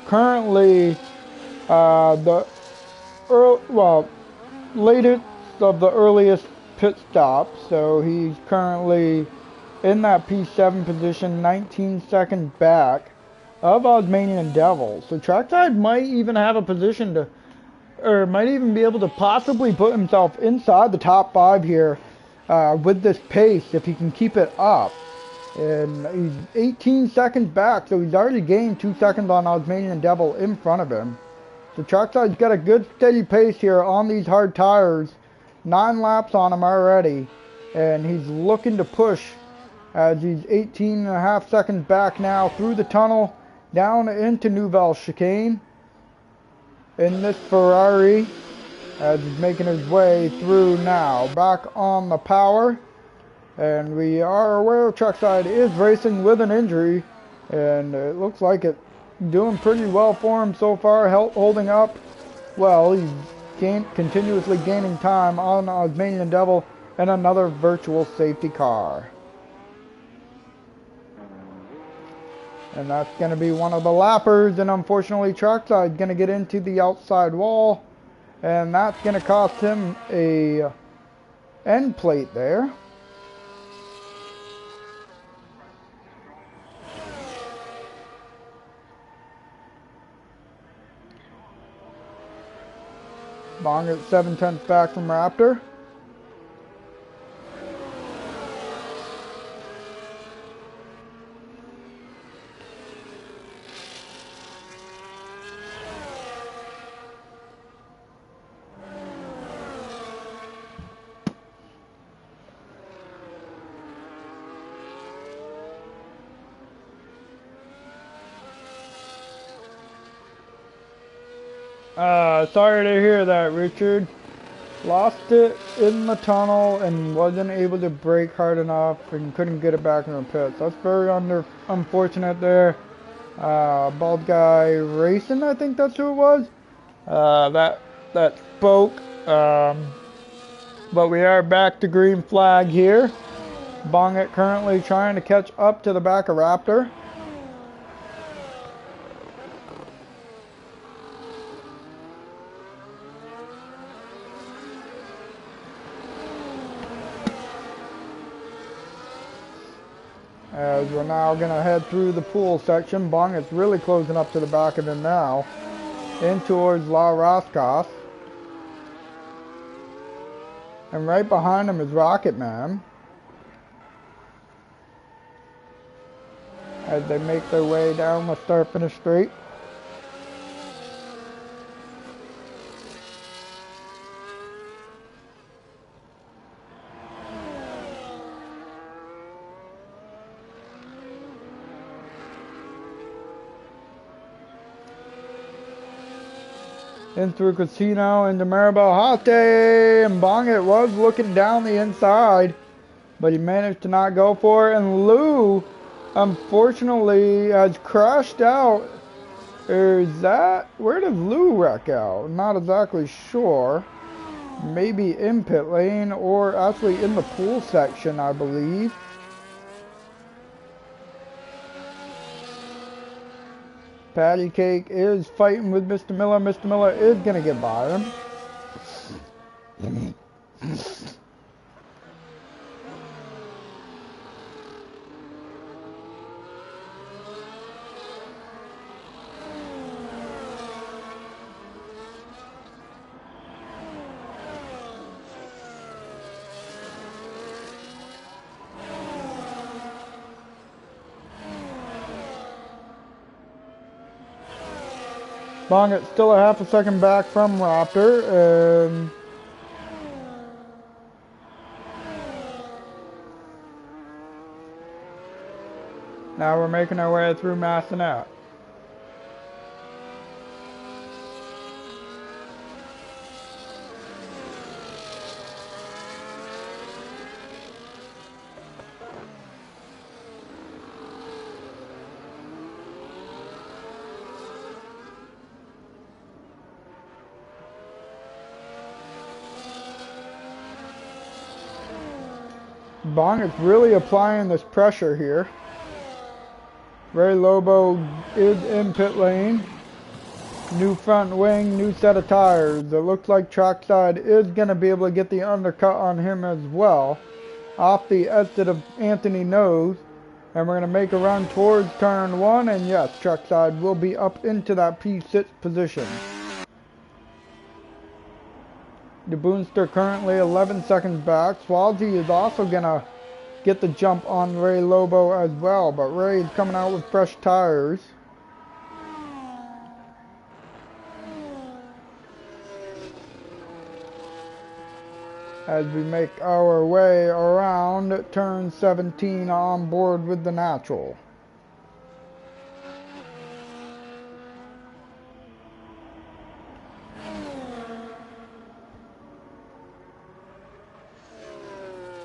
currently latest of the earliest pit stop. So he's currently in that P7 position, 19 seconds back of Osmanian Devil. So Trackside might even have a position to, or might even be able to possibly put himself inside the top 5 here with this pace if he can keep it up. And he's 18 seconds back, so he's already gained 2 seconds on Osmanian Devil in front of him. So Trackside's got a good steady pace here on these hard tires. 9 laps on him already. And he's looking to push as he's 18.5 seconds back now through the tunnel down into Nouvelle Chicane. In this Ferrari as he's making his way through now. Back on the power. And we are aware Trackside is racing with an injury, and it looks like it's doing pretty well for him so far, holding up well. He's continuously gaining time on Osmanian Devil and another virtual safety car. And that's going to be one of the lappers, and unfortunately Trackside's going to get into the outside wall, and that's going to cost him a end plate there. Bong at 7/10 back from Raptor. Sorry to hear that, Richard. Lost it in the tunnel and wasn't able to brake hard enough and couldn't get it back in the pits. That's very unfortunate there. Bald Guy Racing, I think that's who it was. That spoke. But we are back to green flag here. Bonget currently trying to catch up to the back of Raptor. As we're now going to head through the pool section. Bong is really closing up to the back of him now. In towards La Roscos. And right behind him is Rocket Man. As they make their way down the start-finish straight. In through Casino into Maribel Hate, and Bonget was looking down the inside, but he managed to not go for it. And Lou, unfortunately, has crashed out Is that... Where did Lou wreck out? Not exactly sure. Maybe in pit lane or actually in the pool section, I believe. Patty Cake is fighting with Mr. Miller. Mr. Miller is going to get by him. Bonget's still a half a second back from Raptor, and now we're making our way through Massanet. Bonget's really applying this pressure here. Ray Lobo is in pit lane. New front wing, new set of tires. It looks like Trackside is going to be able to get the undercut on him as well. Off the exit of Anthony Nose. And we're going to make a run towards turn 1. And yes, Trackside will be up into that P6 position. The Boonster currently 11 seconds back. Swazi is also going to get the jump on Ray Lobo as well, but Ray is coming out with fresh tires. As we make our way around turn 17 on board with the natural.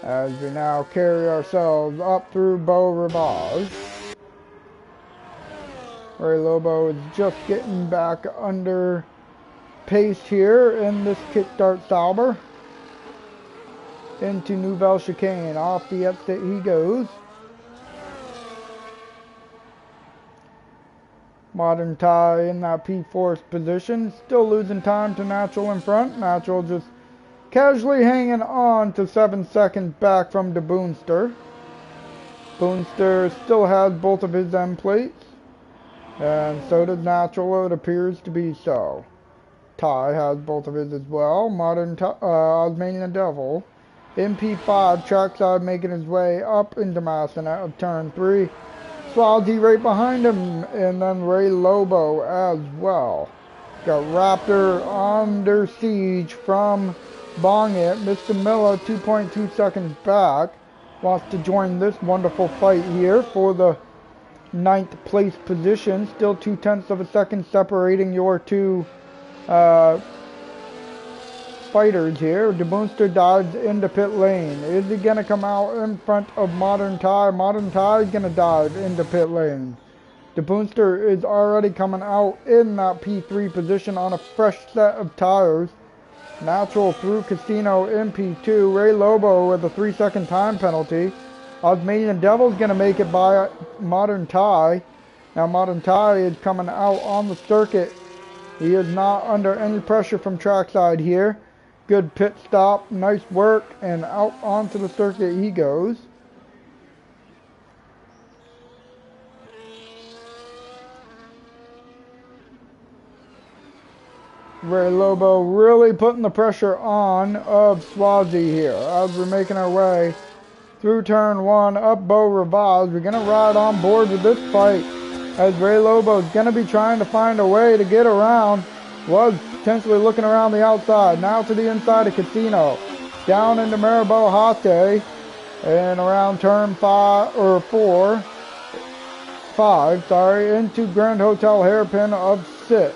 As we now carry ourselves up through Beau Rivage. Ray Lobo is just getting back under pace here in this kickstart Sauber. Into Nouvelle Chicane. Off the exit he goes. Modern Tie in that P4 position. Still losing time to Natural in front. Natural just casually hanging on to 7 seconds back from the Boonster. Boonster still has both of his end plates. And so does Natural, it appears to be so. Ty has both of his as well. Modern Osmanian Devil. In P5, Trackside making his way up into Massanet of turn 3. Swazi right behind him. And then Ray Lobo as well. Got Raptor under siege from Bonget. Mr. Miller 2.2 seconds back. Wants to join this wonderful fight here for the 9th place position. Still 0.2 of a second separating your two fighters here. The Boonster dives into pit lane. Is he going to come out in front of Modern Tie? Modern Tie is going to dive into pit lane. The Boonster is already coming out in that P3 position on a fresh set of tires. Natural through Casino in P2. Ray Lobo with a 3-second time penalty. Osmanian Devil's going to make it by Modern Tie. Now Modern Tie is coming out on the circuit. He is not under any pressure from Trackside here. Good pit stop. Nice work. And out onto the circuit he goes. Ray Lobo really putting the pressure on of Swazi here as we're making our way through turn 1 up Beau Rivage. We're going to ride on board with this fight as Ray Lobo is going to be trying to find a way to get around. Was potentially looking around the outside. Now to the inside of Casino. Down into Maribel Hate and around turn 5 or 5, into Grand Hotel Hairpin of 6.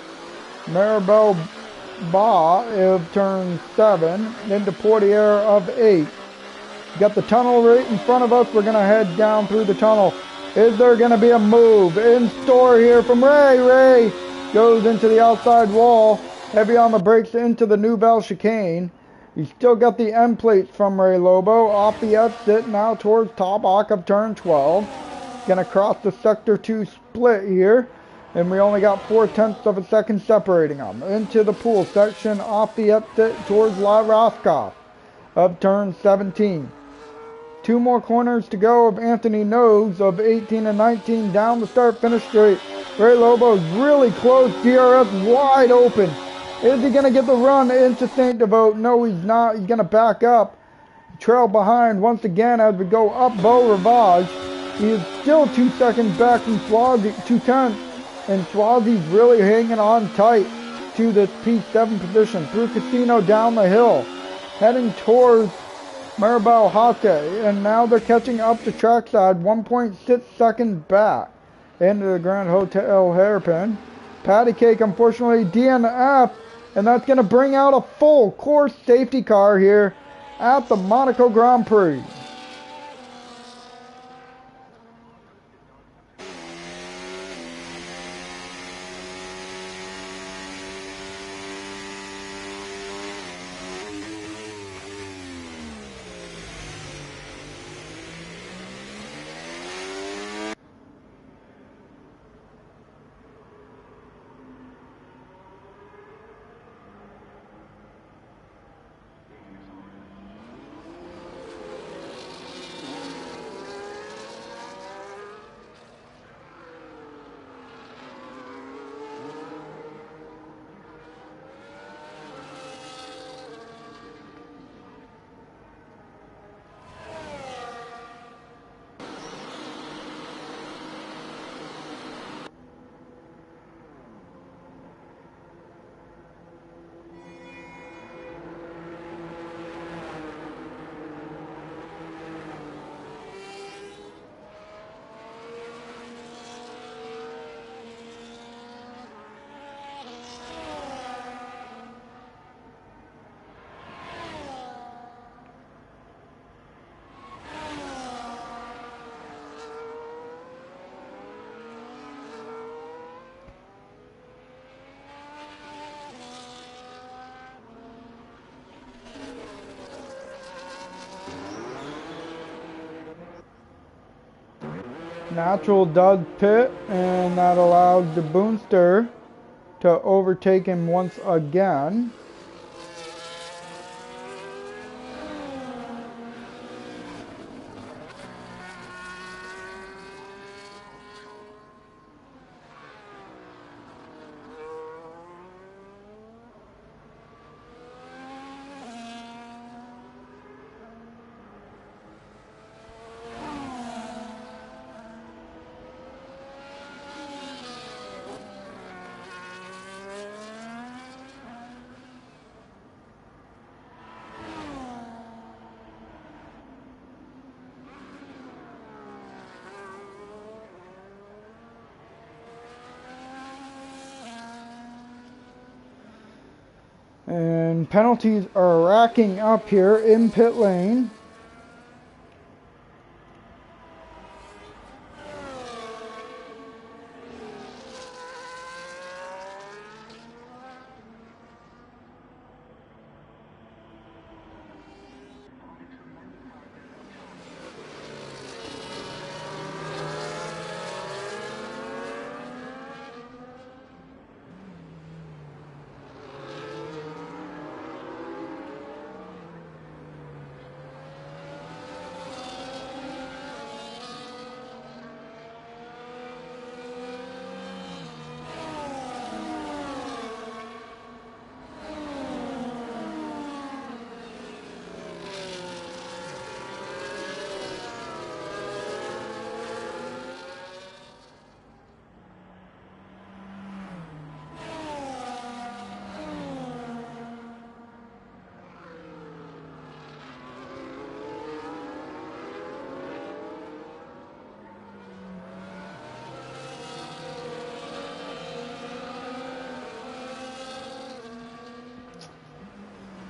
Maribel Ba of turn 7 into Portiere of 8. Got the tunnel right in front of us. We're going to head down through the tunnel. Is there going to be a move in store here from Ray? Ray goes into the outside wall, heavy on the brakes into the New Bell chicane. He's still got the end plates from Ray Lobo, off the exit, now towards top arc of turn 12. Gonna cross the sector 2 split here, and we only got 0.4 of a second separating them. Into the pool section, off the exit towards La Roscoff of turn 17. 2 more corners to go of Anthony Nose of 18 and 19 down the start-finish straight. Ray Lobo's really close, DRS wide open. Is he going to get the run into St. Devote? No, he's not. He's going to back up. Trail behind once again as we go up Beau Rivage. He is still 2 seconds back from Swazi, 2/10. And Swazi's really hanging on tight to this P7 position. Through Casino down the hill. Heading towards Maribel Hockey. And now they're catching up to trackside 1.6 seconds back into the Grand Hotel hairpin. Patty Cake, unfortunately, DNF. And that's going to bring out a full course safety car here at the Monaco Grand Prix. Natural does pit, and that allows the Boonster to overtake him once again. And penalties are racking up here in pit lane.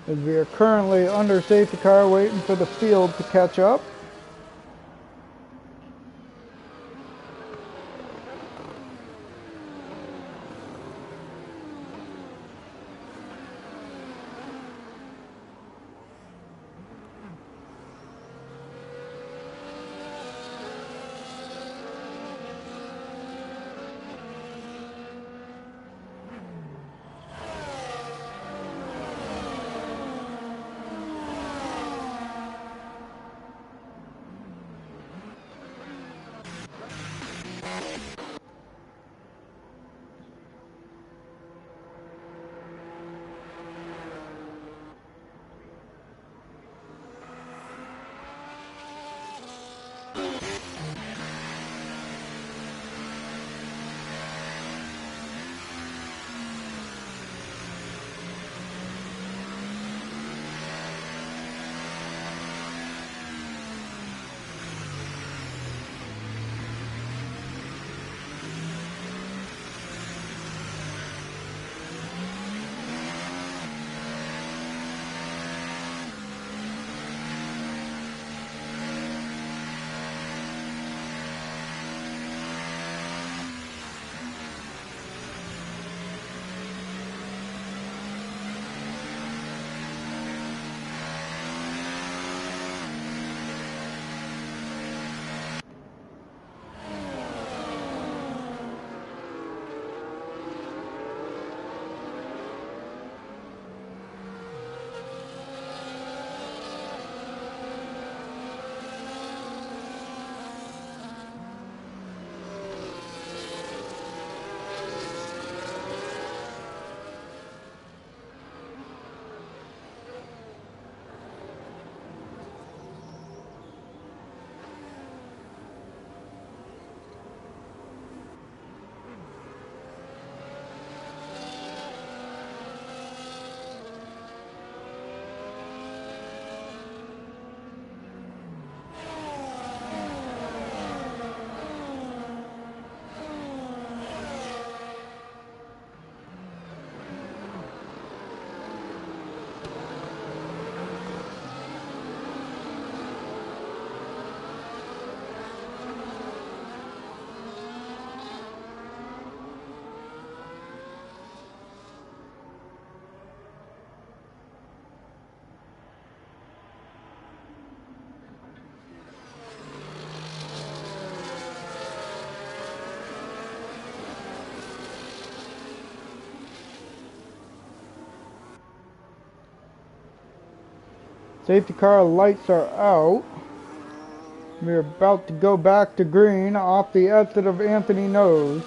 As we are currently under safety car waiting for the field to catch up. Safety car lights are out. We're about to go back to green off the exit of Anthony Nose.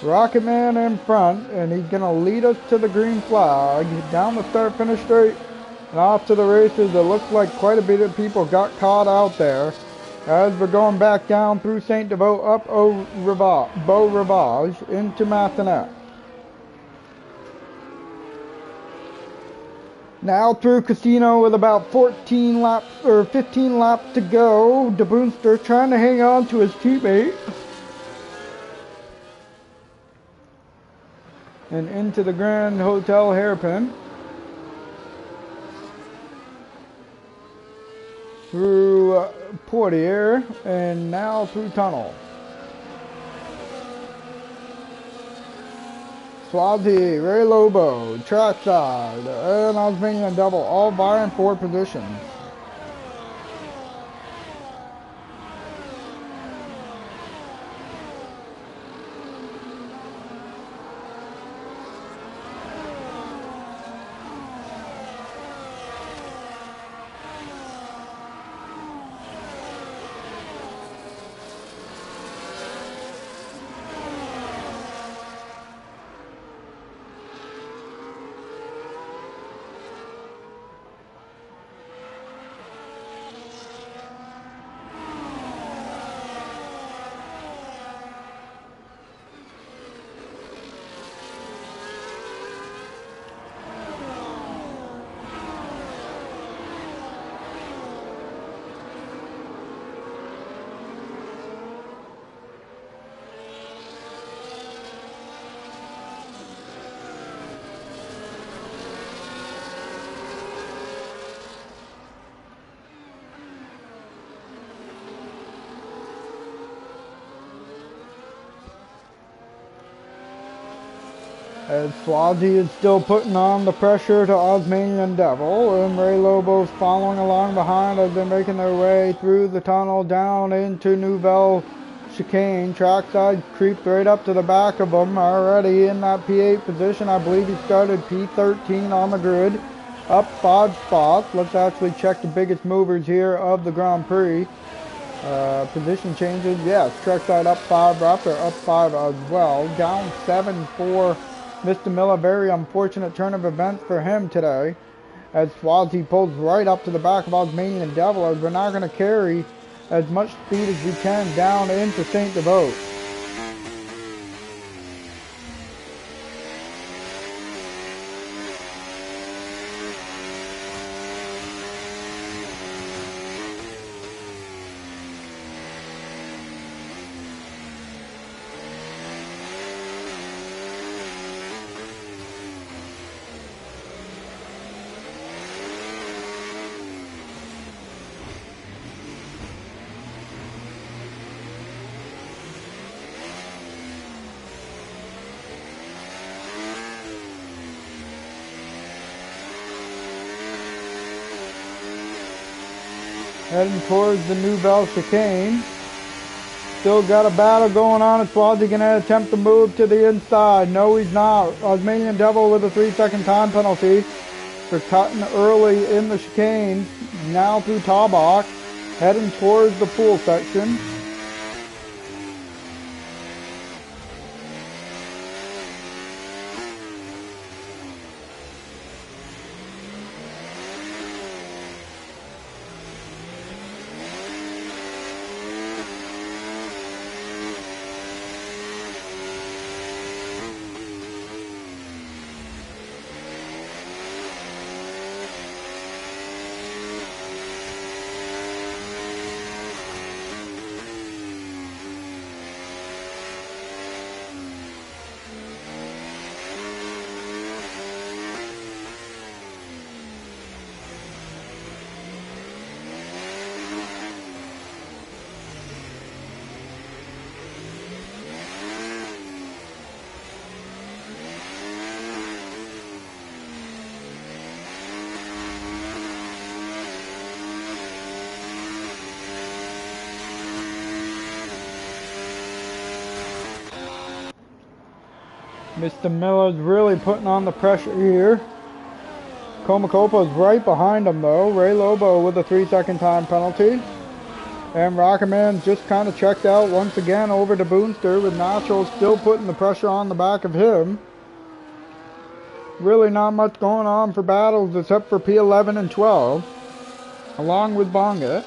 Rocketman in front, and he's going to lead us to the green flag, down the start-finish straight, and off to the races. It looks like quite a bit of people got caught out there. As we're going back down through St. Devote, up Beau Rivage, into Massenet. Now through Casino with about 15 laps to go. De Boonster trying to hang on to his teammate. And into the Grand Hotel hairpin. Through Portier and now through Tunnel. Swazi, Ray Lobo, trackside, and Osmanian Devil, all vying for positions. As Swazi is still putting on the pressure to Osmanian Devil, and Ray Lobo's following along behind as they're making their way through the tunnel down into Nouvelle Chicane. Trackside creeped right up to the back of them, already in that P8 position. I believe he started P13 on the grid, up 5 spots. Let's actually check the biggest movers here of the Grand Prix. Position changes, yes, trackside up 5, Raptor up 5 as well, down 7 for Mr. Miller. Very unfortunate turn of events for him today, as Swazi pulls right up to the back of Osmanian Devil, as we're not going to carry as much speed as we can down into St. Devote. Heading towards the Nouvelle Chicane. Still got a battle going on. Is Swazi going to attempt to move to the inside? No, he's not. Osmanian Devil with a 3-second time penalty for cutting early in the chicane. Now through Taubach, heading towards the pool section. Mr. Miller's really putting on the pressure here. Comacopa's right behind him though. Ray Lobo with a 3-second time penalty. And Rocketman just kind of checked out once again over to Boonster, with Nacho still putting the pressure on the back of him. Really not much going on for battles except for P11 and 12, along with Bonga.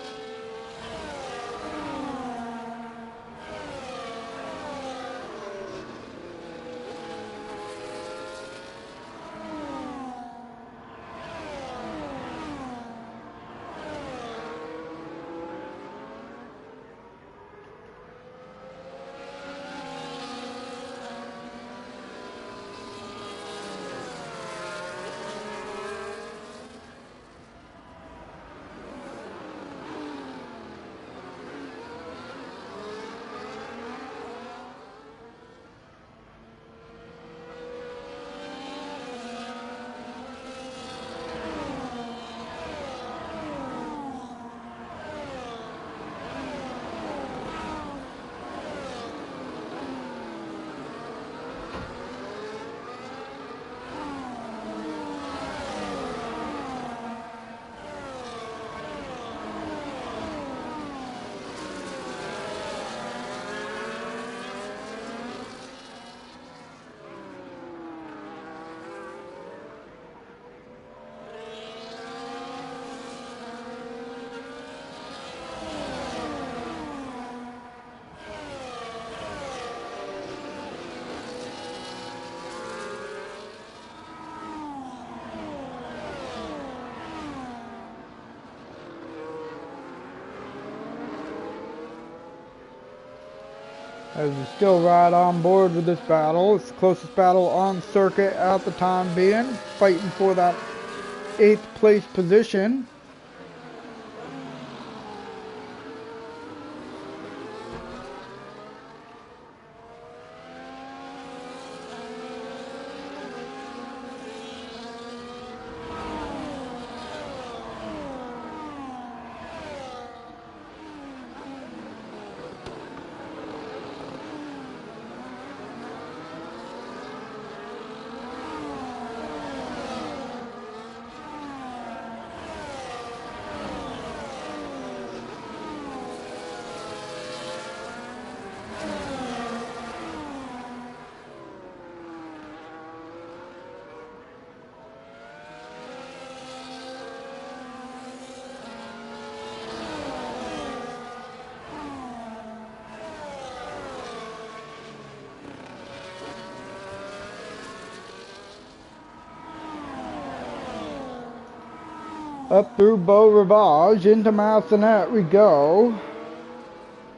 As he's still right on board with this battle. It's the closest battle on circuit at the time being. Fighting for that 8th place position. Up through Beau Rivage, into Massanet we go.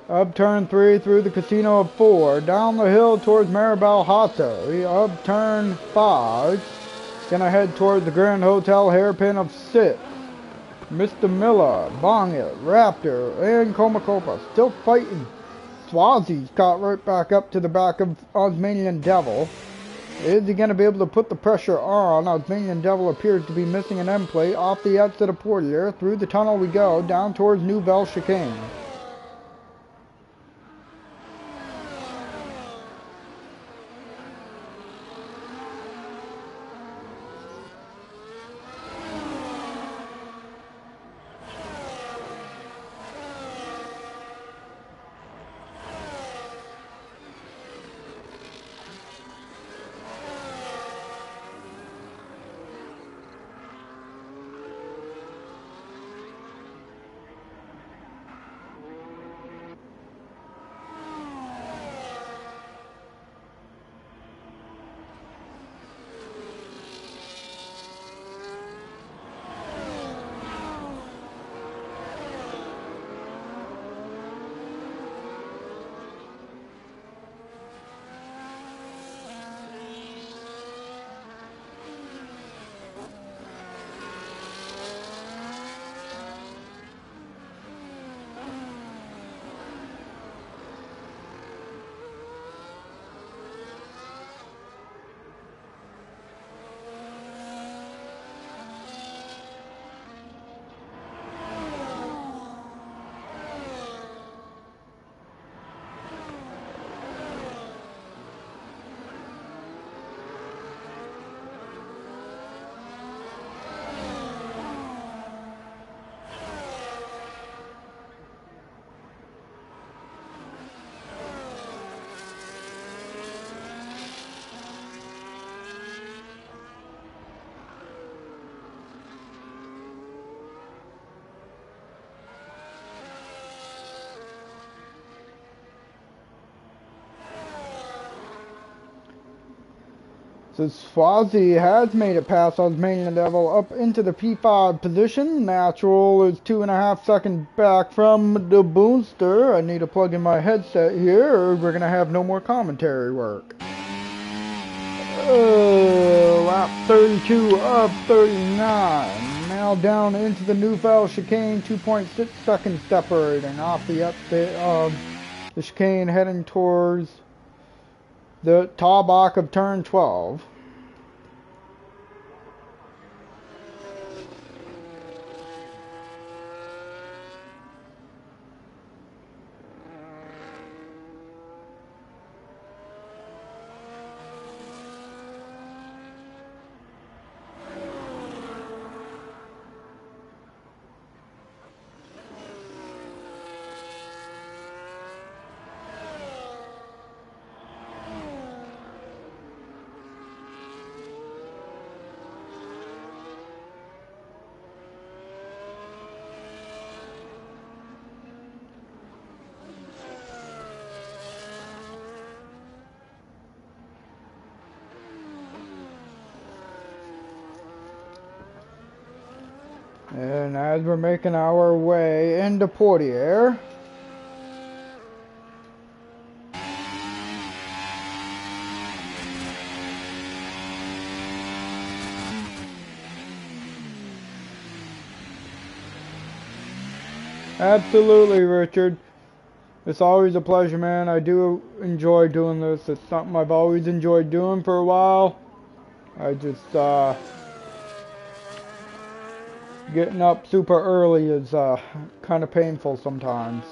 Up turn 3 through the Casino of 4. Down the hill towards Maribel Hato. Up turn 5. Gonna head towards the Grand Hotel hairpin of 6. Mr. Miller, Bongit, Raptor, and Comacopa still fighting. Swazi's caught right back up to the back of Osmanian Devil. Is he going to be able to put the pressure on? Osmanian Devil appears to be missing an end plate. Off the exit of Portier. Through the tunnel we go. Down towards Nouvelle Chicane. So Swazi has made it past Osmanian Devil up into the P5 position. Natural is 2.5 seconds back from the booster. I need to plug in my headset here or we're going to have no more commentary work. Lap 32 of 39. Now down into the Neufeld chicane, 2.6 seconds separating off the exit of the chicane heading towards the Taubach of turn 12. And as we're making our way into Portier, absolutely, Richard. It's always a pleasure, man. I do enjoy doing this. It's something I've always enjoyed doing for a while. I just, getting up super early is kind of painful sometimes.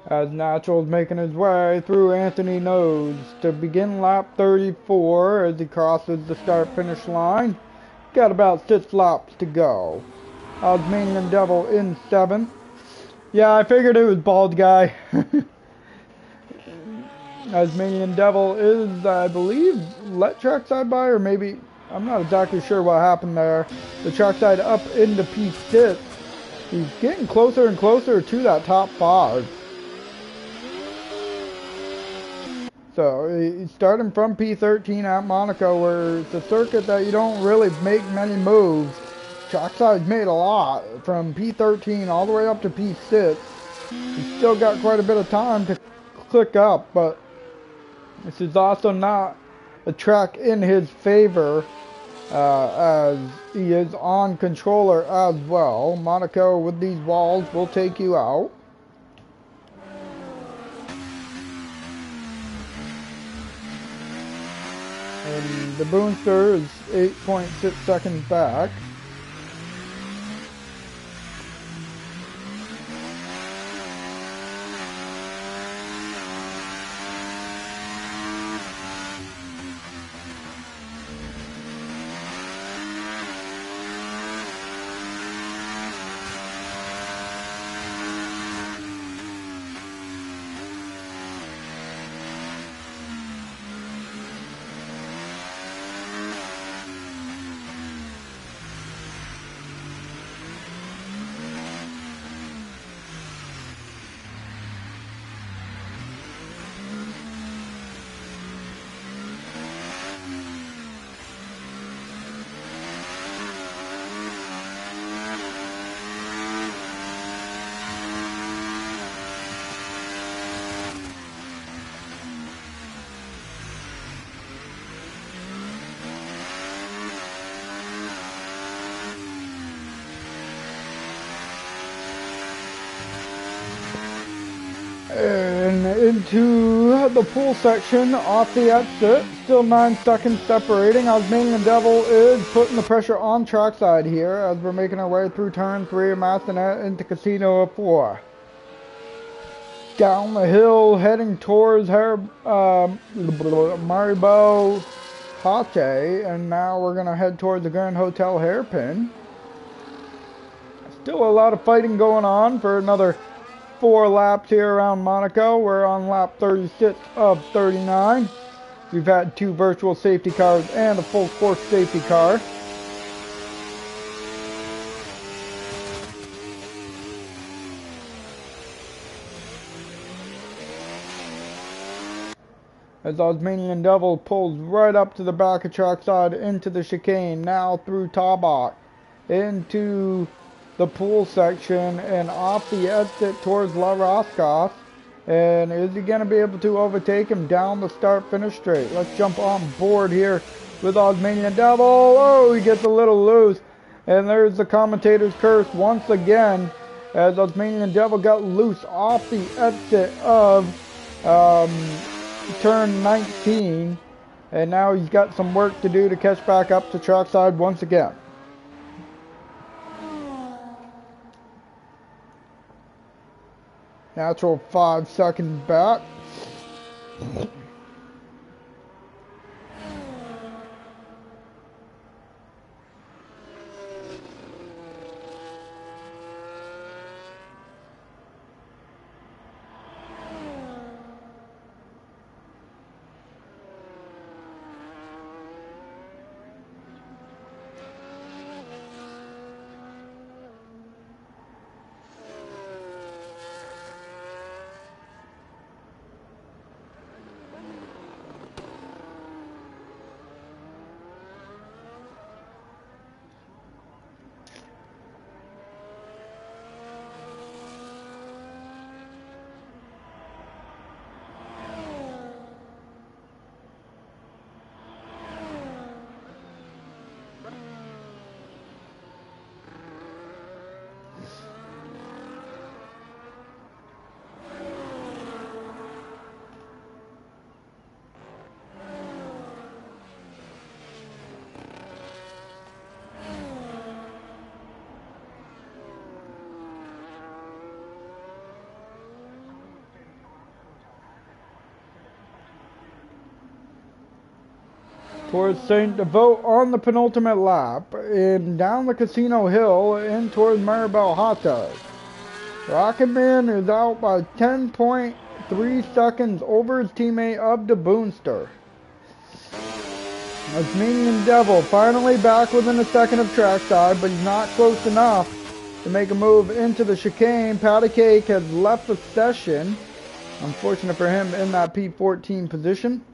As Natural's making his way through Anthony Nose to begin lap 34 as he crosses the start-finish line. Got about 6 laps to go. Osmanian Devil in 7th. Yeah, I figured it was Bald Guy. Osmanian Devil is, I believe, let trackside by, or maybe, I'm not exactly sure what happened there. The trackside up into P6. He's getting closer and closer to that top 5. So he's starting from P13 at Monaco, where it's a circuit that you don't really make many moves. Trackside's made a lot from P13 all the way up to P6. He's still got quite a bit of time to click up, but this is also not a track in his favor, as he is on controller as well. Monaco with these walls will take you out. And the Boonster is 8.6 seconds back. And into the pool section off the exit. Still 9 seconds separating. Osmanian Devil is putting the pressure on trackside here as we're making our way through turn 3 of Massenet into Casino of 4. Down the hill heading towards Maribo Hate, and now we're going to head towards the Grand Hotel Hairpin. Still a lot of fighting going on for another 4 laps here around Monaco. We're on lap 36 of 39. We've had 2 virtual safety cars and a full course safety car. as Osmanian Devil pulls right up to the back of trackside into the chicane, now through Tabak, into the pool section and off the exit towards La Roscas. And is he going to be able to overtake him down the start-finish straight? Let's jump on board here with Osmanian Devil. Oh, he gets a little loose. And there's the commentator's curse once again, as Osmanian Devil got loose off the exit of turn 19. And now he's got some work to do to catch back up to trackside once again. Natural 5 seconds back. Towards St. Devote on the penultimate lap, and down the Casino Hill in towards Maribel Hatas. Rocketman is out by 10.3 seconds over his teammate of the Boonster. Osmanian Devil finally back within a second of trackside, but he's not close enough to make a move into the chicane. Patty Cake has left the session. Unfortunate for him in that P14 position.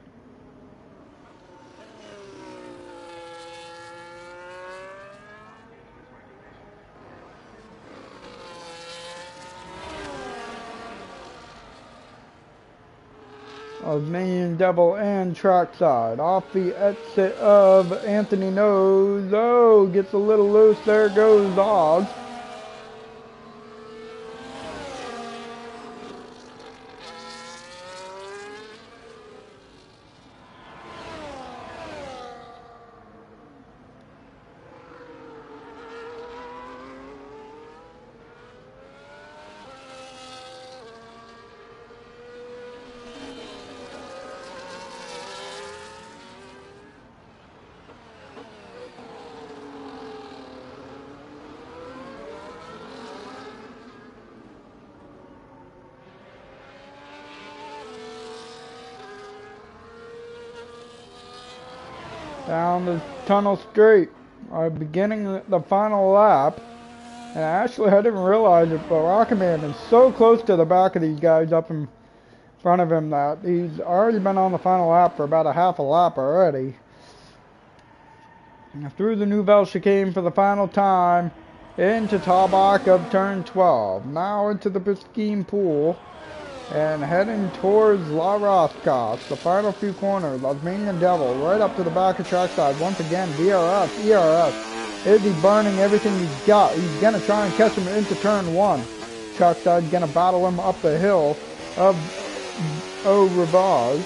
Osmanian Devil and trackside. Off the exit of Anthony Nose. Oh, gets a little loose. There goes Oz. Down the tunnel straight, beginning the final lap. And actually, I didn't realize it, but Rocketman is so close to the back of these guys up in front of him that he's already been on the final lap for about a half a lap already. And through the Nouvelle chicane for the final time, into Tabak of turn 12. Now into the Biscayne Pool. And heading towards La Roscas, the final few corners. Osmanian Devil right up to the back of trackside. Once again, DRS, ERS. Is he burning everything he's got? He's going to try and catch him into turn 1. Trackside's going to battle him up the hill of Rivaz.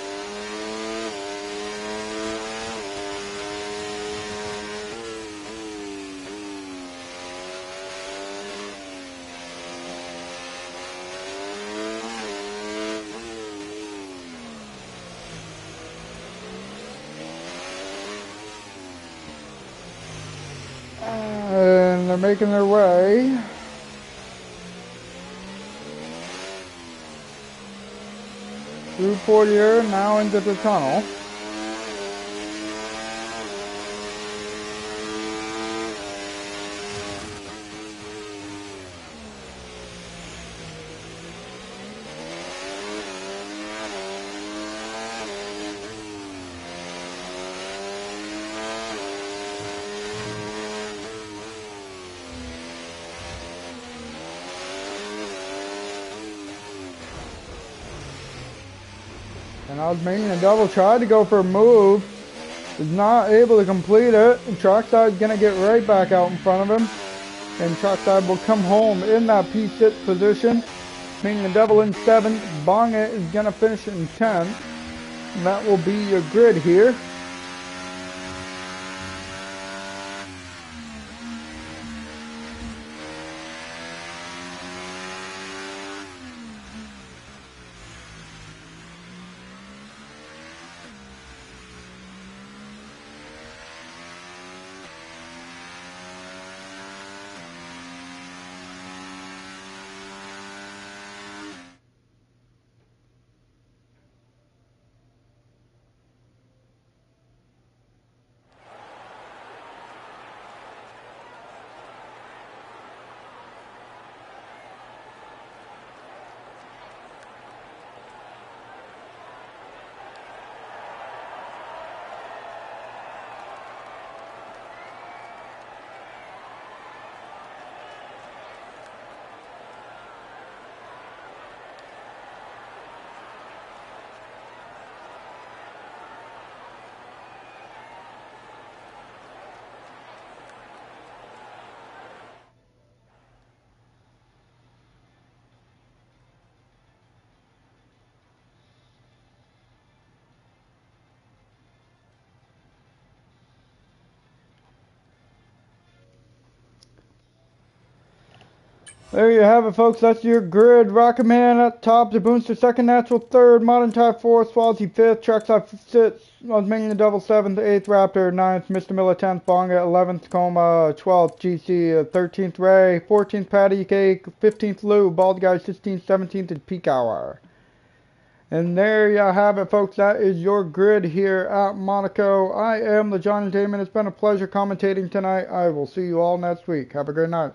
And they're making their way through Portier, now into the tunnel. And I was making a double, tried to go for a move. Was not able to complete it. And Trackside gonna get right back out in front of him. And Trackside will come home in that P6 position. Making the double in 7th. Bonga is gonna finish in 10th. And that will be your grid here. There you have it, folks. That's your grid. Rocket Man at top, Zaboonster second, Natural third, Modern Type fourth, Swazi fifth, Trackside sixth, Osmanian the Double seventh, 8th Raptor 9th, Mr. Miller 10th, Bonga 11th, Coma 12th, GC 13th, Ray 14th, Patty Cake 15th, Lou, Bald Guy 16th, 17th, and Peak Hour. And there you have it, folks. That is your grid here at Monaco. I am the John Entertainment. It's been a pleasure commentating tonight. I will see you all next week. Have a good night.